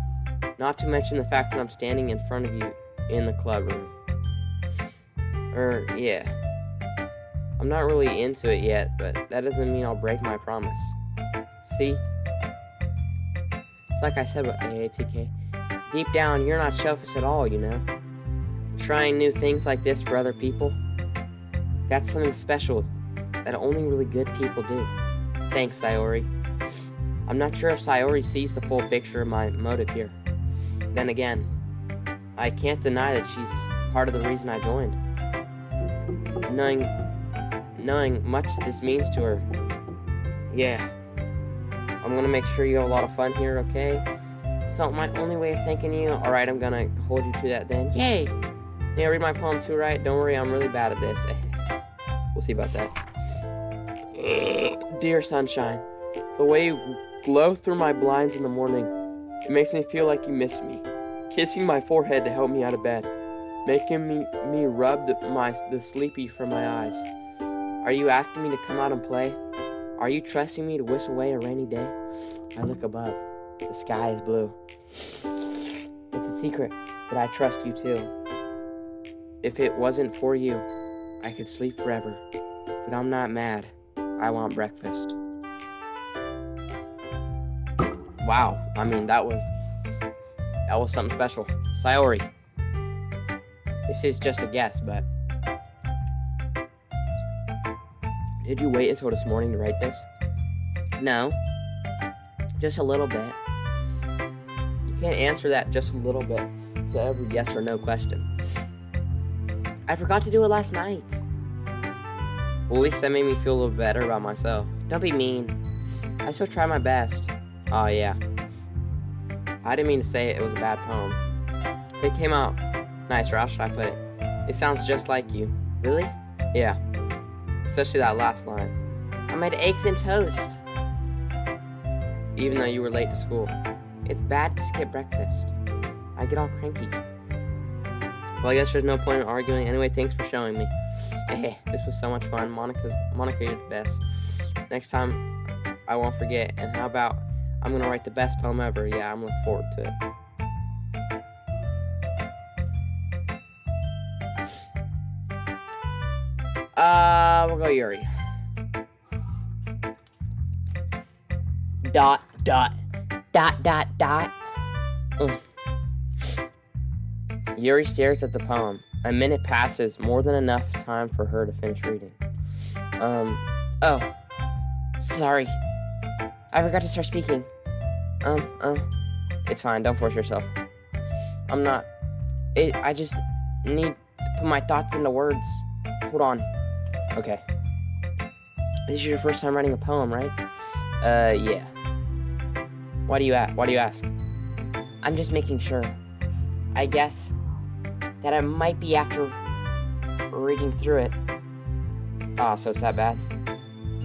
[SPEAKER 1] Not to mention the fact that I'm standing in front of you in the club room. Yeah. I'm not really into it yet, but that doesn't mean I'll break my promise. See? It's like I said with aAtk. Deep down, you're not selfish at all, you know? Trying new things like this for other people, that's something special that only really good people do. Thanks, Sayori. I'm not sure if Sayori sees the full picture of my motive here. Then again, I can't deny that she's part of the reason I joined. Knowing much this means to her. Yeah. I'm gonna make sure you have a lot of fun here, okay? It's not my only way of thanking you. Alright, I'm gonna hold you to that then. Yay! Yeah, read my poem too, right? Don't worry, I'm really bad at this. We'll see about that. Dear sunshine, the way you glow through my blinds in the morning. It makes me feel like you miss me. Kissing my forehead to help me out of bed. Making me rub the sleepy from my eyes. Are you asking me to come out and play? Are you trusting me to wish away a rainy day? I look above. The sky is blue. It's a secret, but I trust you too. If it wasn't for you, I could sleep forever. But I'm not mad. I want breakfast. Wow, I mean, that was something special. Sayori. This is just a guess, but did you wait until this morning to write this? No. Just a little bit. You can't answer that just a little bit to every yes or no question. I forgot to do it last night. Well, at least that made me feel a little better about myself. Don't be mean. I still try my best. Oh, yeah. I didn't mean to say it was a bad poem. It came out nice, or how should I put it? It sounds just like you. Really? Yeah. Especially that last line. I made eggs and toast. Even though you were late to school. It's bad to skip breakfast. I get all cranky. Well, I guess there's no point in arguing. Anyway, thanks for showing me. Hey, this was so much fun. Monica, you're the best. Next time, I won't forget. And how about I'm gonna write the best poem ever? Yeah, I'm looking forward to it. We'll go Yuri. Dot. Yuri stares at the poem. A minute passes, more than enough time for her to finish reading. Oh. Sorry. I forgot to start speaking. It's fine, don't force yourself. I just need to put my thoughts into words. Hold on. Okay. This is your first time writing a poem, right? Yeah. Why do you ask? I'm just making sure. I guess that I might be after reading through it. Ah, so it's that bad?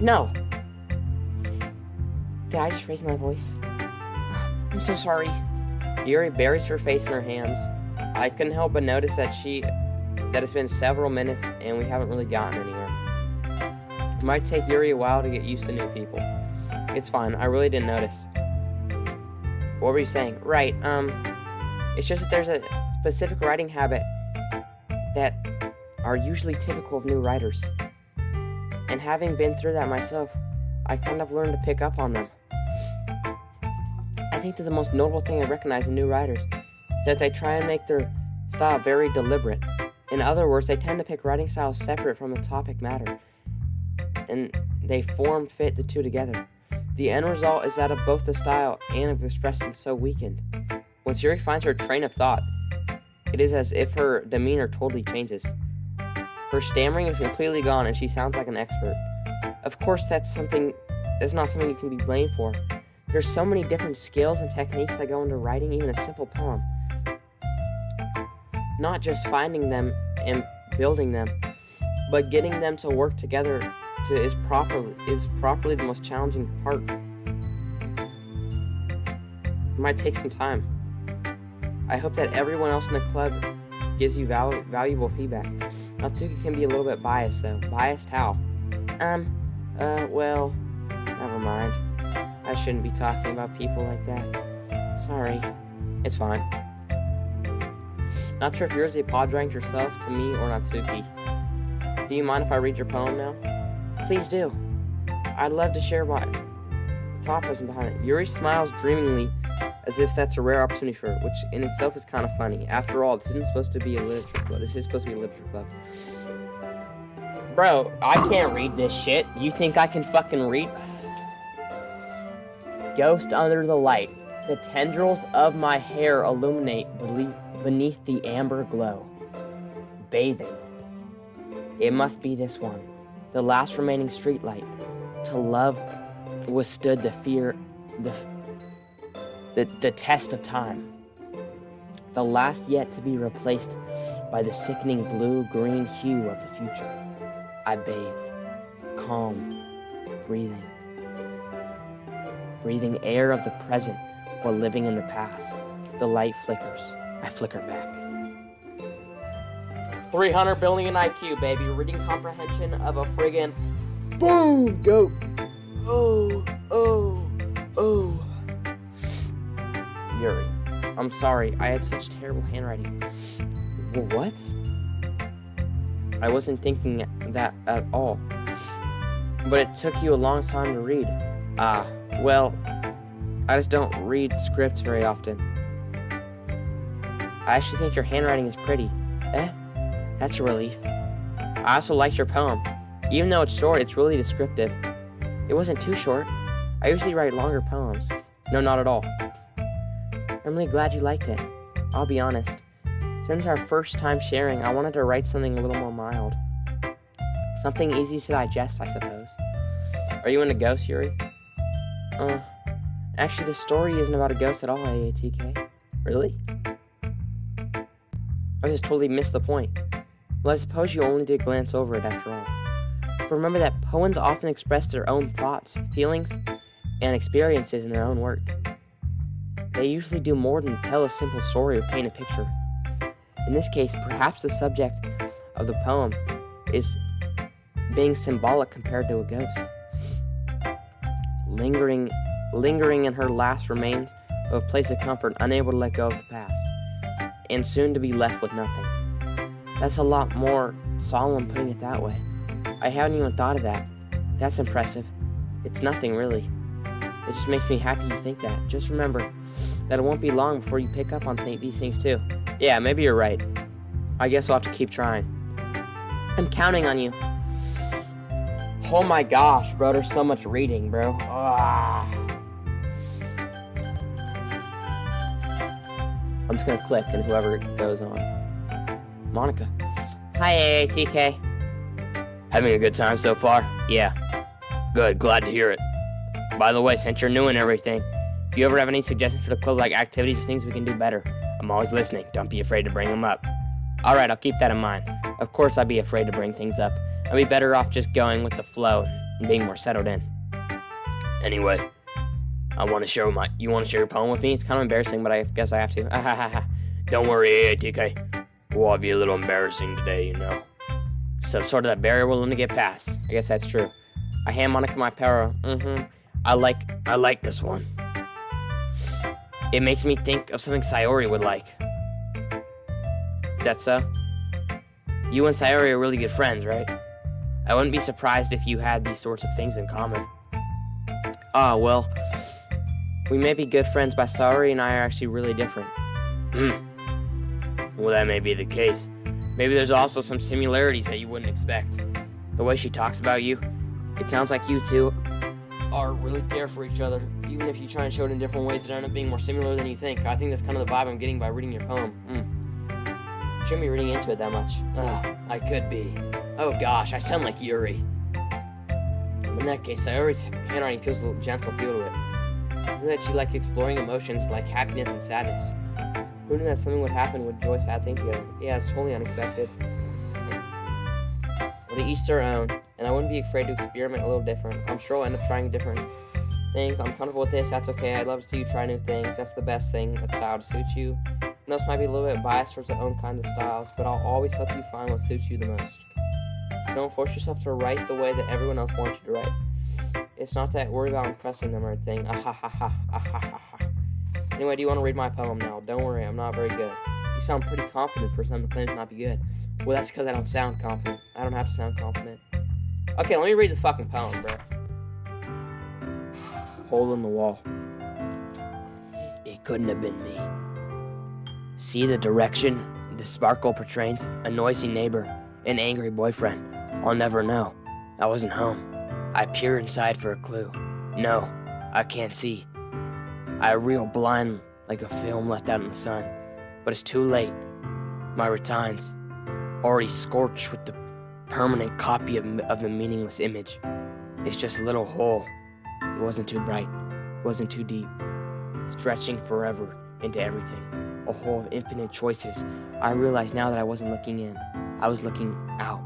[SPEAKER 1] No! Did I just raise my voice? I'm so sorry. Yuri buries her face in her hands. I couldn't help but notice that it's been several minutes and we haven't really gotten anywhere. It might take Yuri a while to get used to new people. It's fine, I really didn't notice. What were you saying? Right, it's just that there's a specific writing habit that are usually typical of new writers. And having been through that myself, I kind of learned to pick up on them. I think that the most notable thing I recognize in new writers is that they try and make their style very deliberate. In other words, they tend to pick writing styles separate from the topic matter, and they fit the two together. The end result is that of both the style and of expressing so weakened. Once Yuri finds her train of thought, it is as if her demeanor totally changes. Her stammering is completely gone and she sounds like an expert. Of course, that's not something you can be blamed for. There's so many different skills and techniques that go into writing even a simple poem. Not just finding them and building them, but getting them to work together is properly the most challenging part. It might take some time. I hope that everyone else in the club gives you valuable feedback. aAtk can be a little bit biased though. Biased how? Well, never mind. I shouldn't be talking about people like that. Sorry. It's fine. Not sure if you're apologizing yourself to me or aAtk. Do you mind if I read your poem now? Please do. I'd love to share my thought process behind it. Yuri smiles dreamingly as if that's a rare opportunity for her, which in itself is kind of funny. After all, this isn't supposed to be a literature club. This is supposed to be a literature club. Bro, I can't read this shit. You think I can fucking read? Ghost under the light. The tendrils of my hair illuminate beneath the amber glow. Bathing. It must be this one. The last remaining streetlight. To love withstood the test of time. The last yet to be replaced by the sickening blue-green hue of the future. I bathe, calm, breathing. breathing air of the present while living in the past. The light flickers. I flicker back. 300 billion IQ, baby. Reading comprehension of a friggin' boom! Go! Oh. Yuri, I'm sorry. I had such terrible handwriting. What? I wasn't thinking that at all. But it took you a long time to read. Well, I just don't read scripts very often. I actually think your handwriting is pretty. That's a relief. I also liked your poem. Even though it's short, it's really descriptive. It wasn't too short. I usually write longer poems. No, not at all. I'm really glad you liked it. I'll be honest. Since our first time sharing, I wanted to write something a little more mild. Something easy to digest, I suppose. Are you into ghosts, Yuri? Actually, the story isn't about a ghost at all, aAtk. Really? I just totally missed the point. Well, I suppose you only did glance over it after all. But remember that poems often express their own thoughts, feelings, and experiences in their own work. They usually do more than tell a simple story or paint a picture. In this case, perhaps the subject of the poem is being symbolic compared to a ghost. Lingering in her last remains of a place of comfort, unable to let go of the past, and soon to be left with nothing. That's a lot more solemn putting it that way. I haven't even thought of that. That's impressive. It's nothing, really. It just makes me happy you think that. Just remember that it won't be long before you pick up on these things too. Yeah, maybe you're right. I guess we'll have to keep trying. I'm counting on you. Oh my gosh, bro, there's so much reading, bro. I'm just gonna click and whoever goes on. Monica. Hi, aAtk.
[SPEAKER 2] Having a good time so far? Yeah. Good, glad to hear it. By the way, since you're new and everything, if you ever have any suggestions for the club, like activities or things we can do better, I'm always listening. Don't be afraid to bring them up.
[SPEAKER 1] Alright, I'll keep that in mind. Of course I'd be afraid to bring things up. I'd be better off just going with the flow and being more settled in.
[SPEAKER 2] Anyway, you want to share your poem with me?
[SPEAKER 1] It's kind of embarrassing, but I guess I have to.
[SPEAKER 2] Don't worry, aAtk. We'll all be a little embarrassing today, you know.
[SPEAKER 1] Some sort of that barrier we're willing to get past. I guess that's true. I hand Monica my power. I like this one. It makes me think of something Sayori would like. That's so? You and Sayori are really good friends, right? I wouldn't be surprised if you had these sorts of things in common. Well, we may be good friends, but Sayori and I are actually really different.
[SPEAKER 2] Well, that may be the case.
[SPEAKER 1] Maybe there's also some similarities that you wouldn't expect. The way she talks about you, it sounds like you two are really there for each other. Even if you try and show it in different ways, it ends up being more similar than you think. I think that's kind of the vibe I'm getting by reading your poem. Shouldn't be reading into it that much.
[SPEAKER 2] I could be.
[SPEAKER 1] Oh gosh, I sound like Yuri. In that case, Sayori's handwriting feels a little gentle feel to it. Who knew that she liked exploring emotions like happiness and sadness? Who knew that something would happen when joy sad things together? Yeah, it's totally unexpected. Well, to each their own, and I wouldn't be afraid to experiment a little different. I'm sure I'll end up trying different things. I'm comfortable with this, that's okay. I'd love to see you try new things. That's the best thing, a style to suit you. And else might be a little bit biased towards their own kinds of styles, but I'll always help you find what suits you the most. So don't force yourself to write the way that everyone else wants you to write. It's not that worry about impressing them or anything. Anyway, do you want to read my poem now? Don't worry, I'm not very good. You sound pretty confident for someone to claim to not be good. Well, that's because I don't sound confident. I don't have to sound confident. Okay, let me read this fucking poem, bro. Hole in the wall.
[SPEAKER 2] It couldn't have been me. See the direction the sparkle portrays? A noisy neighbor, an angry boyfriend. I'll never know. I wasn't home. I peer inside for a clue. No, I can't see. I reel blind like a film left out in the sun. But it's too late. My retine's already scorched with the permanent copy of the meaningless image. It's just a little hole. It wasn't too bright. It wasn't too deep. Stretching forever into everything. A hole of infinite choices. I realized now that I wasn't looking in. I was looking out.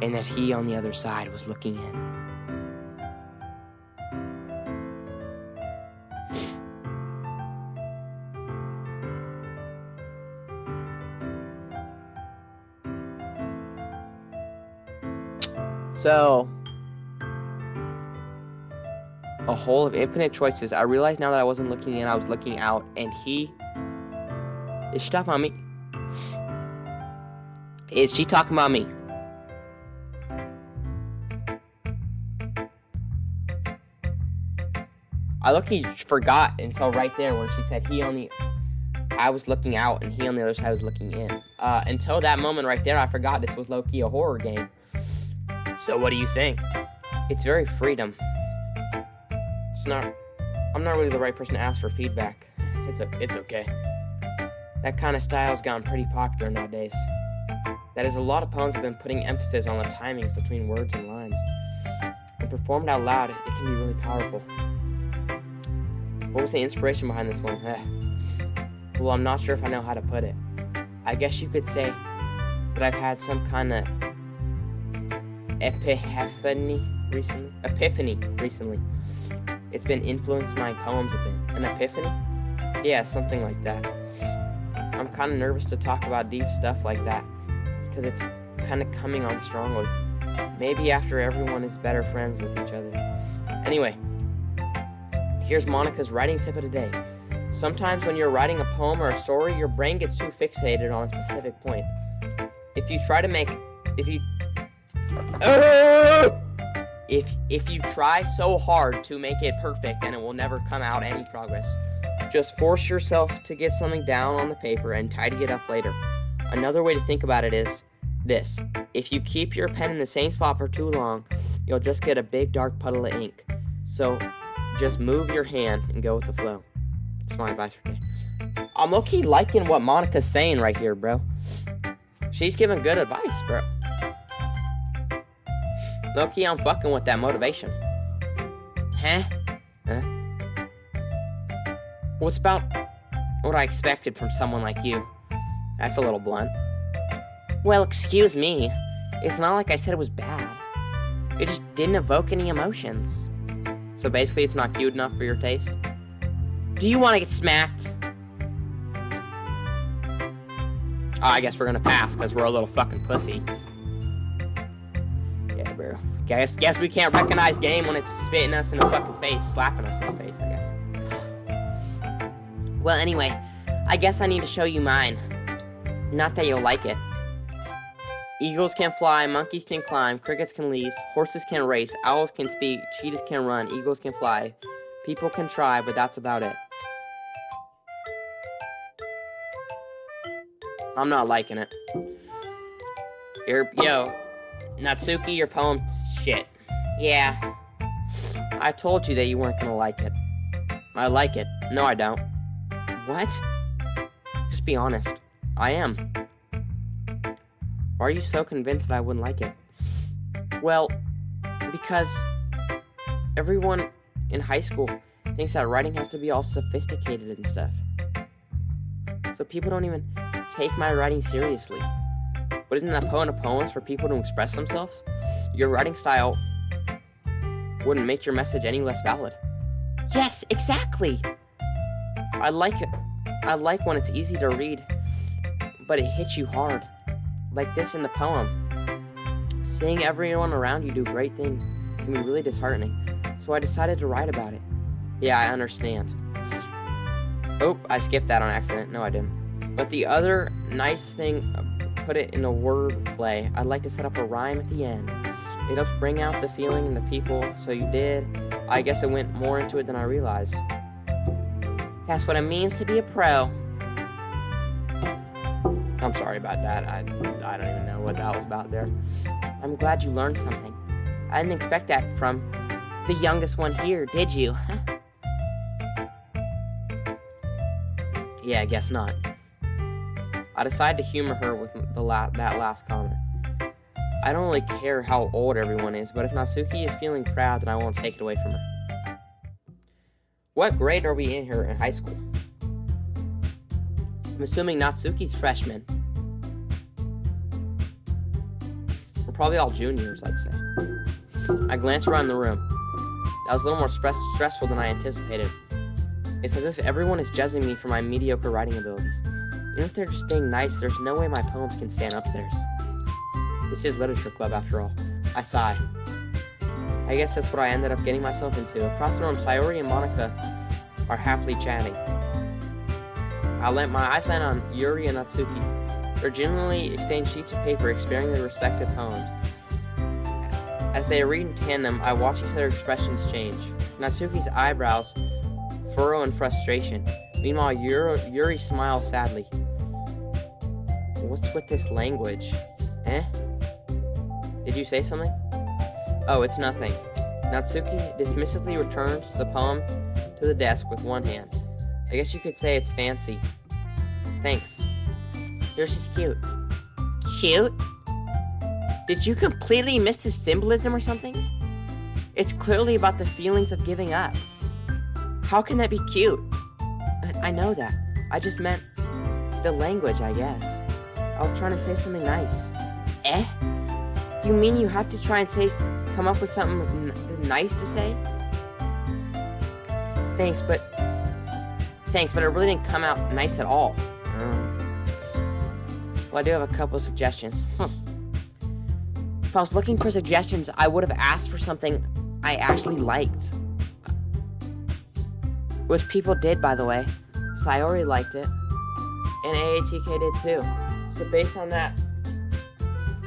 [SPEAKER 2] And that he on the other side was looking in.
[SPEAKER 1] So, a hole of infinite choices. I realized now that I wasn't looking in, I was looking out, and is she talking about me? Is she talking about me? I lucky forgot until right there where she said I was looking out and he on the other side was looking in. Until that moment right there, I forgot this was low-key a horror game. So what do you think? It's very freedom. I'm not really the right person to ask for feedback. It's okay. That kind of style's gotten pretty popular nowadays. That is, a lot of poems have been putting emphasis on the timings between words and lines. When performed out loud, it can be really powerful. What was the inspiration behind this one? Well, I'm not sure if I know how to put it. I guess you could say that I've had some kind of epiphany recently. It's been influenced my poems a bit. An epiphany? Yeah, something like that. I'm kind of nervous to talk about deep stuff like that because it's kind of coming on strongly. Maybe after everyone is better friends with each other. Anyway, here's Monica's writing tip of the day. Sometimes when you're writing a poem or a story, your brain gets too fixated on a specific point. If you try so hard to make it perfect, then it will never come out any progress. Just force yourself to get something down on the paper and tidy it up later. Another way to think about it is this. If you keep your pen in the same spot for too long, you'll just get a big dark puddle of ink. So just move your hand and go with the flow. That's my advice for today. I'm low-key liking what Monica's saying right here, bro. She's giving good advice, bro. Low-key, I'm fucking with that motivation. Huh? Well, it's about what I expected from someone like you. That's a little blunt. Well, excuse me. It's not like I said it was bad. It just didn't evoke any emotions. So basically, it's not cute enough for your taste? Do you want to get smacked? Oh, I guess we're gonna pass because we're a little fucking pussy. Yeah, bro. Guess we can't recognize game when it's spitting us in the fucking face, slapping us in the face, I guess. Well, anyway, I guess I need to show you mine. Not that you'll like it. Eagles can fly, monkeys can climb, crickets can leap, horses can race, owls can speak, cheetahs can run, eagles can fly. People can try, but that's about it. I'm not liking it. Yo, Natsuki, your poem's shit. Yeah. I told you that you weren't gonna like it. I like it. No, I don't. What? Just be honest. I am. Why are you so convinced that I wouldn't like it? Well, because everyone in high school thinks that writing has to be all sophisticated and stuff. So people don't even take my writing seriously. But isn't a poem of poems for people to express themselves? Your writing style wouldn't make your message any less valid. Yes, exactly! I like it. I like when it's easy to read, but it hits you hard. Like this in the poem. Seeing everyone around you do great things can be really disheartening, so I decided to write about it. Yeah, I understand. Oh, I skipped that on accident. No, I didn't. But the other nice thing, put it in a word play, I'd like to set up a rhyme at the end. It helps bring out the feeling in the people, so you did. I guess it went more into it than I realized. That's what it means to be a pro. I'm sorry about that. I don't even know what that was about there. I'm glad you learned something. I didn't expect that from the youngest one here, did you? Yeah, I guess not. I decided to humor her with that last comment. I don't really care how old everyone is, but if Natsuki is feeling proud, then I won't take it away from her. What grade are we in here in high school? I'm assuming Natsuki's freshman. We're probably all juniors, I'd say. I glanced around the room. That was a little more stressful than I anticipated. It's as if everyone is judging me for my mediocre writing abilities. Even if they're just being nice, there's no way my poems can stand upstairs. This is literature club, after all. I I sigh. I guess that's what I ended up getting myself into. Across the room, Sayori and Monica are happily chatting. I land on Yuri and Natsuki. They genuinely exchange sheets of paper explaining their respective poems. As they read in tandem, I watch each of their expressions change. Natsuki's eyebrows furrow in frustration. Meanwhile, Yuri smiles sadly. What's with this language? Eh? Did you say something? Oh, it's nothing. Natsuki dismissively returns the poem to the desk with one hand. I guess you could say it's fancy. Thanks. Yours is cute. Cute? Did you completely miss the symbolism or something? It's clearly about the feelings of giving up. How can that be cute? I know that. I just meant the language, I guess. I was trying to say something nice. Eh? You mean you have to try and come up with something nice to say? Thanks, but it really didn't come out nice at all. Well, I do have a couple of suggestions. If I was looking for suggestions, I would have asked for something I actually liked. Which people did, by the way. Sayori liked it. And aAtk did too. So based on that,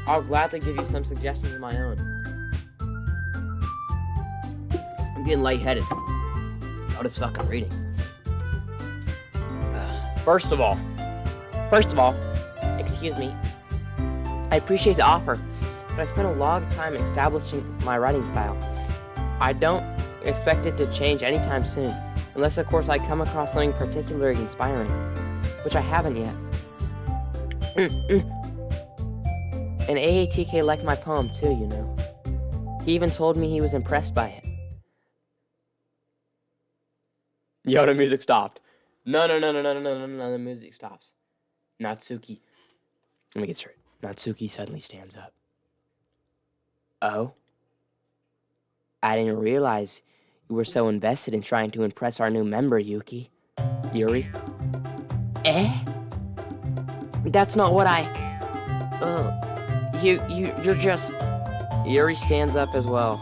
[SPEAKER 1] I'll gladly give you some suggestions of my own. I'm getting lightheaded. All this fucking reading. First of all, excuse me. I appreciate the offer, but I spent a long time establishing my writing style. I don't expect it to change anytime soon, unless of course I come across something particularly inspiring, which I haven't yet. And aAtk liked my poem too, you know. He even told me he was impressed by it. Yo, the music stopped. No, the music stops. Natsuki. Let me get straight. Natsuki suddenly stands up. Oh? I didn't realize you were so invested in trying to impress our new member, Yuri. Eh? That's not what you're just... Yuri stands up as well.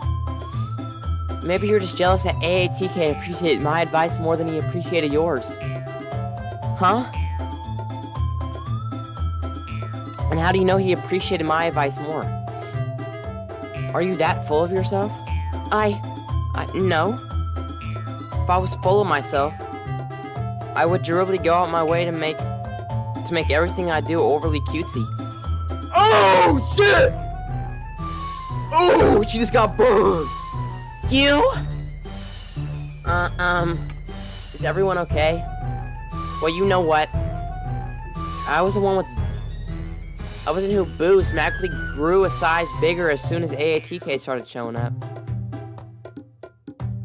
[SPEAKER 1] Maybe you're just jealous that aAtk appreciated my advice more than he appreciated yours. Huh? And how do you know he appreciated my advice more? Are you that full of yourself? No. If I was full of myself, I would deliberately go out my way to make everything I do overly cutesy. Oh, shit! Oh, she just got burned! You? Is everyone okay? Well, you know what? I wasn't who boozed magically grew a size bigger as soon as aAtk started showing up.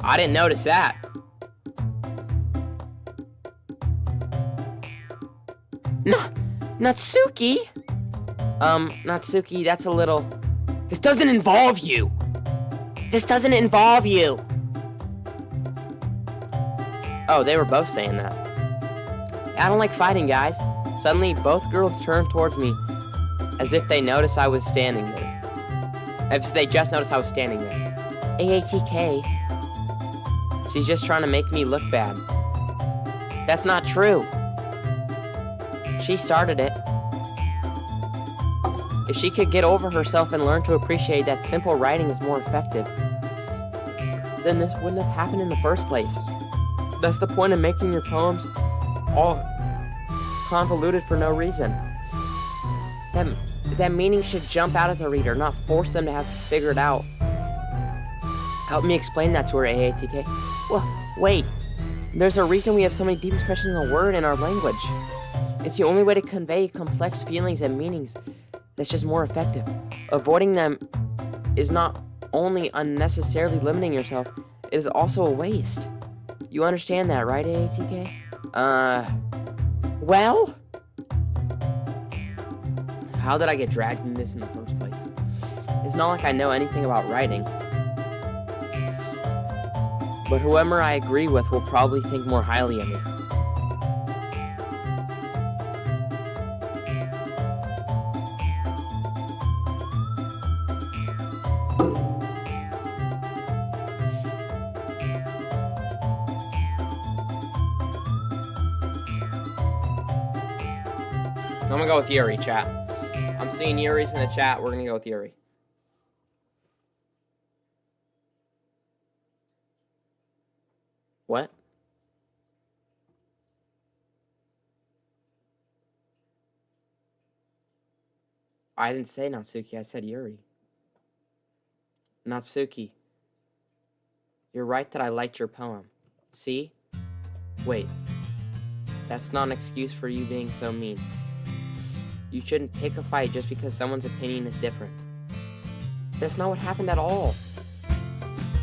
[SPEAKER 1] I didn't notice that. Natsuki? Natsuki, that's a little... This doesn't involve you! Oh, they were both saying that. I don't like fighting, guys. Suddenly, both girls turned towards me as if they noticed I was standing there. As if they just noticed I was standing there. aAtk, she's just trying to make me look bad. That's not true. She started it. If she could get over herself and learn to appreciate that simple writing is more effective, then this wouldn't have happened in the first place. That's the point of making your poems all convoluted for no reason. That meaning should jump out at the reader, not force them to have to figure it out. Help me explain that to her, aAtk. Well, wait. There's a reason we have so many deep expressions in a word in our language. It's the only way to convey complex feelings and meanings that's just more effective. Avoiding them is not only unnecessarily limiting yourself, it is also a waste. You understand that, right, aAtk? Well? How did I get dragged into this in the first place? It's not like I know anything about writing. But whoever I agree with will probably think more highly of me. I'm gonna go with Yuri, chat. I'm seeing Yuri's in the chat. We're gonna go with Yuri. What? I didn't say Natsuki, I said Yuri. Natsuki. You're right that I liked your poem. See? Wait. That's not an excuse for you being so mean. You shouldn't pick a fight just because someone's opinion is different. That's not what happened at all.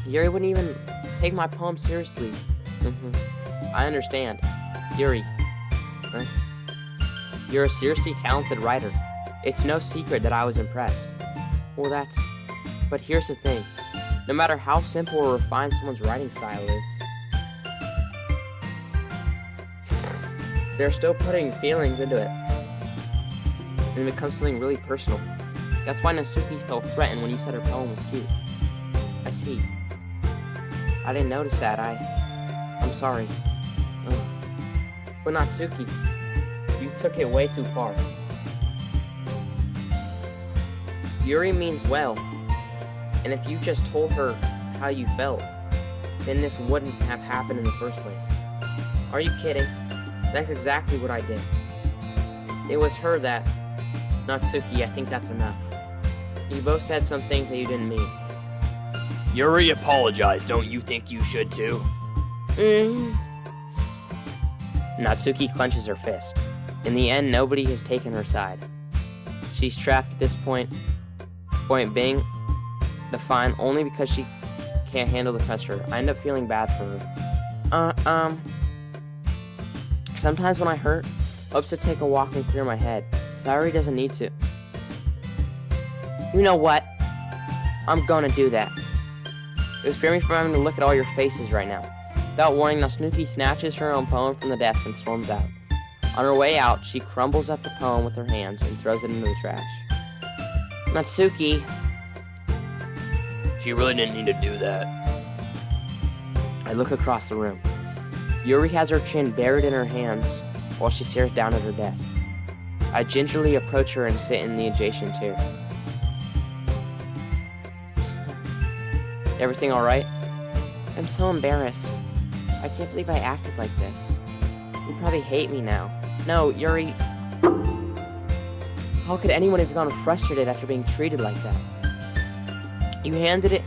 [SPEAKER 1] Yuri wouldn't even take my poem seriously. I understand. Yuri. Huh? You're a seriously talented writer. It's no secret that I was impressed. Well, but here's the thing. No matter how simple or refined someone's writing style is, they're still putting feelings into it. And it becomes something really personal. That's why Natsuki felt threatened when you said her poem was cute. I see. I didn't notice that. I'm sorry. But Natsuki, you took it way too far. Yuri means well, and if you just told her how you felt, then this wouldn't have happened in the first place. Are you kidding? That's exactly what I did. It was her that... Natsuki, I think that's enough. You both said some things that you didn't mean.
[SPEAKER 2] Yuri apologized, don't you think you should too? Natsuki clenches her fist. In the end, nobody has taken her side. She's trapped at this point. Point being, the fine only because she can't handle the pressure. I end up feeling bad for her. Sometimes when I hurt, I hope to take a walk and clear my head. Sayori doesn't need to. You know what? I'm gonna do that. It would spare me from having to look at all your faces right now. Without warning, Natsuki snatches her own poem from the desk and storms out. On her way out, she crumbles up the poem with her hands and throws it into the trash. Natsuki!
[SPEAKER 3] She really didn't need to do that.
[SPEAKER 2] I look across the room. Yuri has her chin buried in her hands while she stares down at her desk. I gingerly approach her and sit in the adjacent chair. Everything alright? I'm so embarrassed. I can't believe I acted like this. You probably hate me now. No, Yuri... How could anyone have gone frustrated after being treated like that? You handled it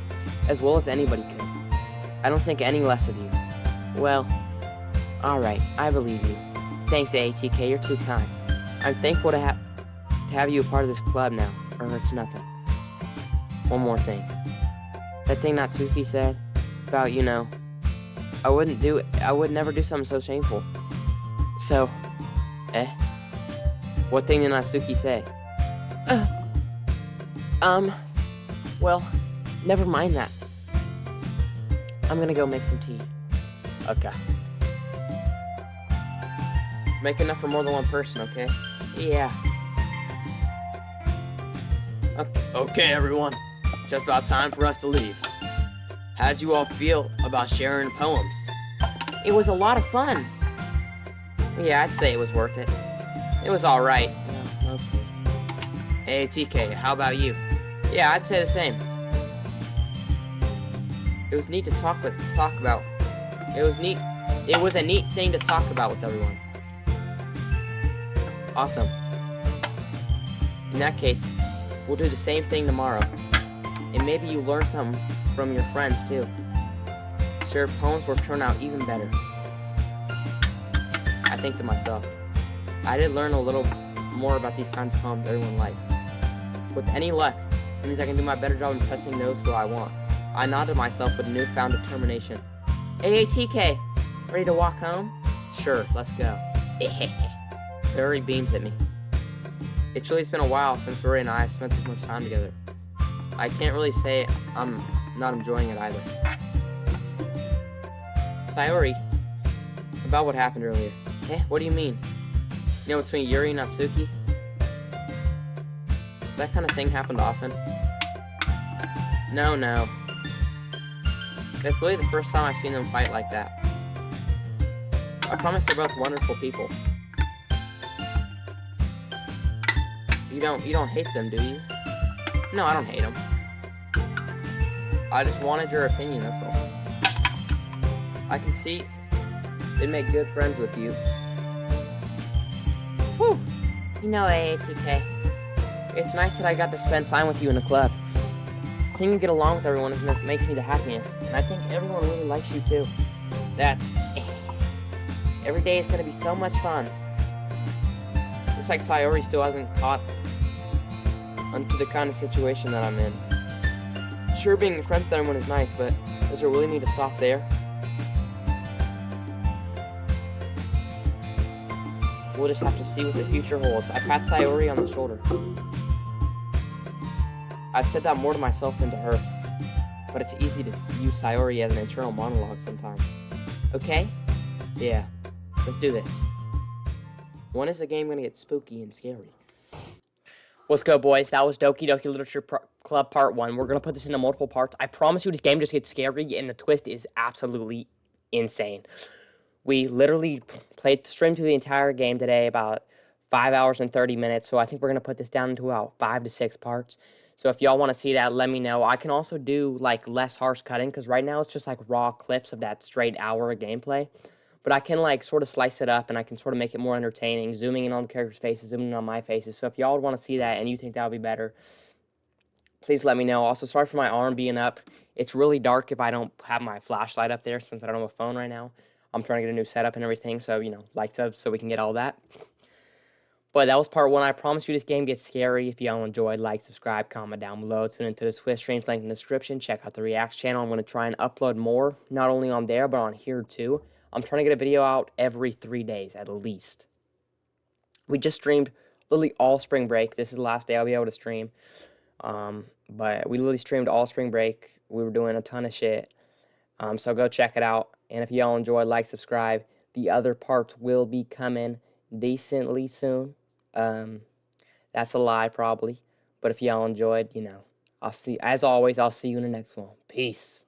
[SPEAKER 2] as well as anybody could. I don't think any less of you. Well, alright, I believe you. Thanks, aAtk, you're too kind. I'm thankful to have you a part of this club now, or it's nothing. One more thing. That thing Natsuki said about, I would never do something so shameful. So, what thing did Natsuki say? Well, never mind that. I'm gonna go make some tea.
[SPEAKER 3] Okay.
[SPEAKER 1] Make enough for more than one person, okay?
[SPEAKER 2] Yeah.
[SPEAKER 3] Okay, everyone. Just about time for us to leave. How'd you all feel about sharing poems?
[SPEAKER 2] It was a lot of fun.
[SPEAKER 1] Yeah, I'd say it was worth it. It was alright.
[SPEAKER 2] Yeah, mostly.
[SPEAKER 1] aAtk, how about you? Yeah, I'd say the same. It was neat to talk about. It was a neat thing to talk about with everyone. Awesome. In that case, we'll do the same thing tomorrow. And maybe you learn something from your friends too. So your poems will turn out even better. I think to myself, I did learn a little more about these kinds of poems everyone likes. With any luck, it means I can do my better job impressing those who I want. I nodded to myself with newfound determination. aAtk, ready to walk home? Sure, let's go. Sayori beams at me. It's really been a while since Rory and I have spent this much time together. I can't really say I'm not enjoying it either. Sayori, about what happened earlier. What do you mean? Between Yuri and Natsuki? That kind of thing happened often? No. That's really the first time I've seen them fight like that. I promise they're both wonderful people. You don't hate them, do you? No, I don't hate them. I just wanted your opinion, that's all. I can see they'd make good friends with you. Whew. You know, aAtk, it's nice that I got to spend time with you in the club. Seeing you get along with everyone makes me the happiest, and I think everyone really likes you too. Every day is gonna be so much fun. Looks like Sayori still hasn't caught onto the kind of situation that I'm in. Sure, being friends with everyone is nice, but does it really need to stop there? We'll just have to see what the future holds. I pat Sayori on the shoulder. I've said that more to myself than to her, but it's easy to use Sayori as an internal monologue sometimes. Okay? Yeah, let's do this. When is the game gonna get spooky and scary? Let's go, boys. That was Doki Doki Literature Club Part 1. We're gonna put this into multiple parts. I promise you this game just gets scary, and the twist is absolutely insane. We literally streamed through the entire game today, about 5 hours and 30 minutes, so I think we're gonna put this down into about 5 to 6 parts. So if y'all want to see that, let me know. I can also do like less harsh cutting, because right now it's just like raw clips of that straight hour of gameplay. But I can like sort of slice it up, and I can sort of make it more entertaining, zooming in on the characters' faces, zooming in on my faces. So if y'all would want to see that and you think that would be better, please let me know. Also, sorry for my arm being up. It's really dark if I don't have my flashlight up there, since I don't have a phone right now. I'm trying to get a new setup and everything, so, you know, lights up so we can get all that. But that was part 1. I promise you this game gets scary. If y'all enjoyed, like, subscribe, comment down below. Tune into the Swift Streams link in the description. Check out the Reacts channel. I'm going to try and upload more, not only on there, but on here too. I'm trying to get a video out every 3 days at least. We just streamed literally all spring break. This is the last day I'll be able to stream. But we literally streamed all spring break. We were doing a ton of shit. So go check it out. And if y'all enjoyed, like, subscribe. The other parts will be coming decently soon. That's a lie, probably. But if y'all enjoyed, you know, as always, I'll see you in the next one. Peace.